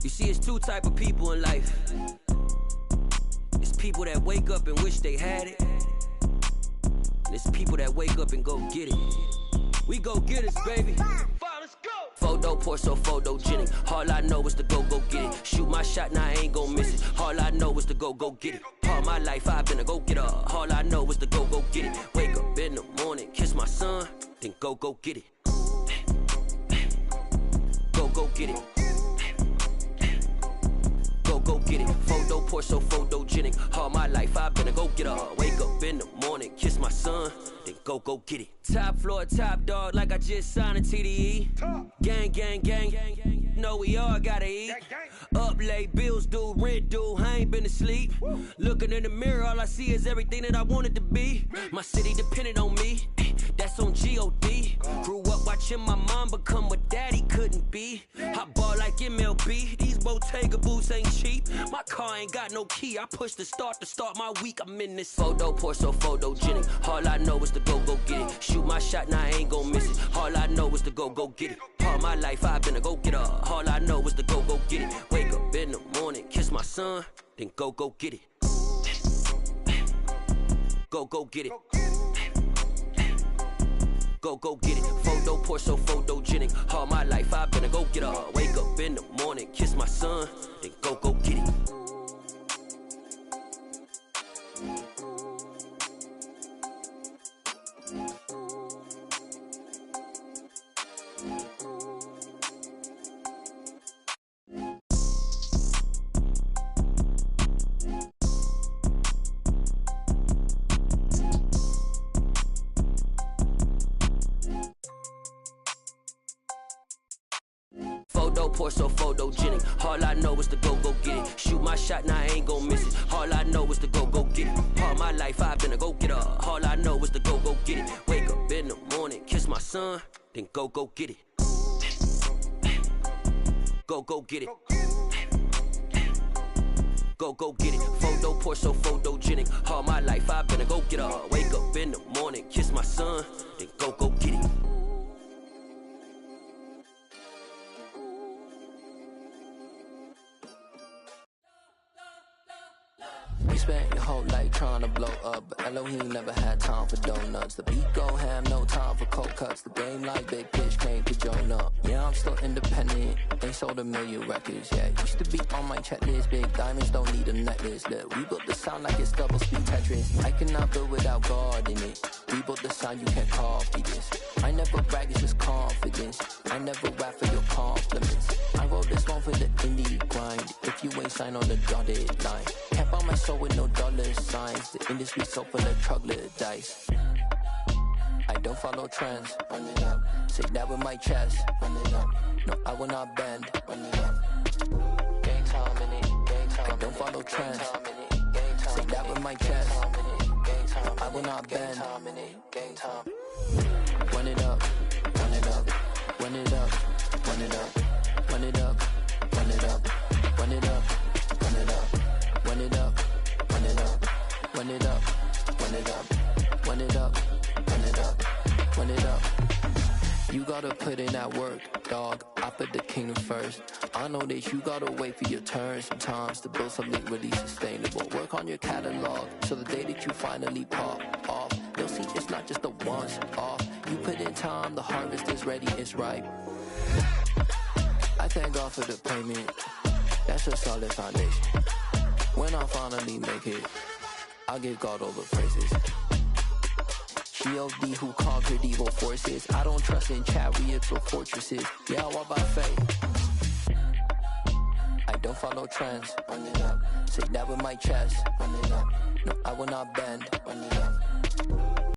You see, it's two type of people in life. It's people that wake up and wish they had it. And it's people that wake up and go get it. We go get it, baby. Photo poor, so photogenic. All I know is to go get it. Shoot my shot, now I ain't gon' miss it. All I know is to go get it. All my life I've been a go-getter. All I know is to go get it. Wake up in the morning, kiss my son, then go get it. Go get it. Go get it. Photo poor, so photogenic. All my life I've been a go-getter. Wake up in the morning, kiss my son, then go get it. Top floor, top dog, like I just signed a TDE. Gang, gang, gang. Know we all gotta eat. Up late, bills due, rent due, I ain't been asleep. Looking in the mirror, all I see is everything that I wanted to be. My city depended on me, that's on G.O.D. Grew up watching my mom become what daddy couldn't be. I ball like MLB, these Bottega boots ain't cheap. My car ain't got no key, I push the start to start my week. I'm in this photo poor, so photogenic. All I know is to go get it. Shoot my shot, now I ain't gon' miss it. All I know is to go get it. All my life I've been a go-getter. All I know is to go get it. Wake up in the morning, kiss my son, then go get it. Go get it. Go get it. Photo poor, so photogenic. All my life I've been a go-getter. Wake up in the morning, kiss my son, then go get it. Photo poor, so photogenic. All I know is to go get it. Shoot my shot, now I ain't gon' miss it. All I know is to go get it. All my life I've been a go-getter. All I know is to go get it. Wake up in the morning, kiss my son, then go get it. Go get it. Go get it. Photo poor, so photogenic. All my life I've been a go-getter. Wake up in the morning, kiss my son, then go get it. You spent your whole life trying to blow up, but Elohim never had time for donuts. The beat go ham, no time for cold cuts. The game like Big Pitch came to Jonah. Yeah, I'm still independent, ain't sold 1 million records. Yeah, used to be on my checklist. Big diamonds don't need a necklace. Look, we built the sound like it's double speed Tetris. I cannot build without God in it. We built the sound, you can't copy this. I never brag, it's just confidence. I never rap for your compliments. I wrote this one for the indie grind. If you ain't signed on the dotted line, can't buy my soul with no dollar signs. The industry so full of troglodytes. I don't follow trends. Run it up. Say that with my chest. Run it up. No, I will not bend. Run it up. Gang time in it. Gang time. I don't follow trends. Say that with my chest. I will not bend. Gang time. Run it up. Run it up. Run it up. Run it up. Run it up. Run it up. Run it up. Run it up. Run it up. Run it up. Run it up. Run it up. Run it up. Run it up. Run it up. You gotta put in that work, dog. I put the kingdom first. I know that you gotta wait for your turn sometimes to build something really sustainable. Work on your catalog so the day that you finally pop off, you'll see it's not just a once off. You put in time, the harvest is ready, it's ripe. I thank God for the payment. That's a solid foundation. When I finally make it, I'll give God all the praises. G.O.D. who conquered evil forces. I don't trust in chariots or fortresses. Yeah, I walk by faith. I don't follow trends. Run it up. Say that with my chest. Run it up. No, I will not bend. Run it up.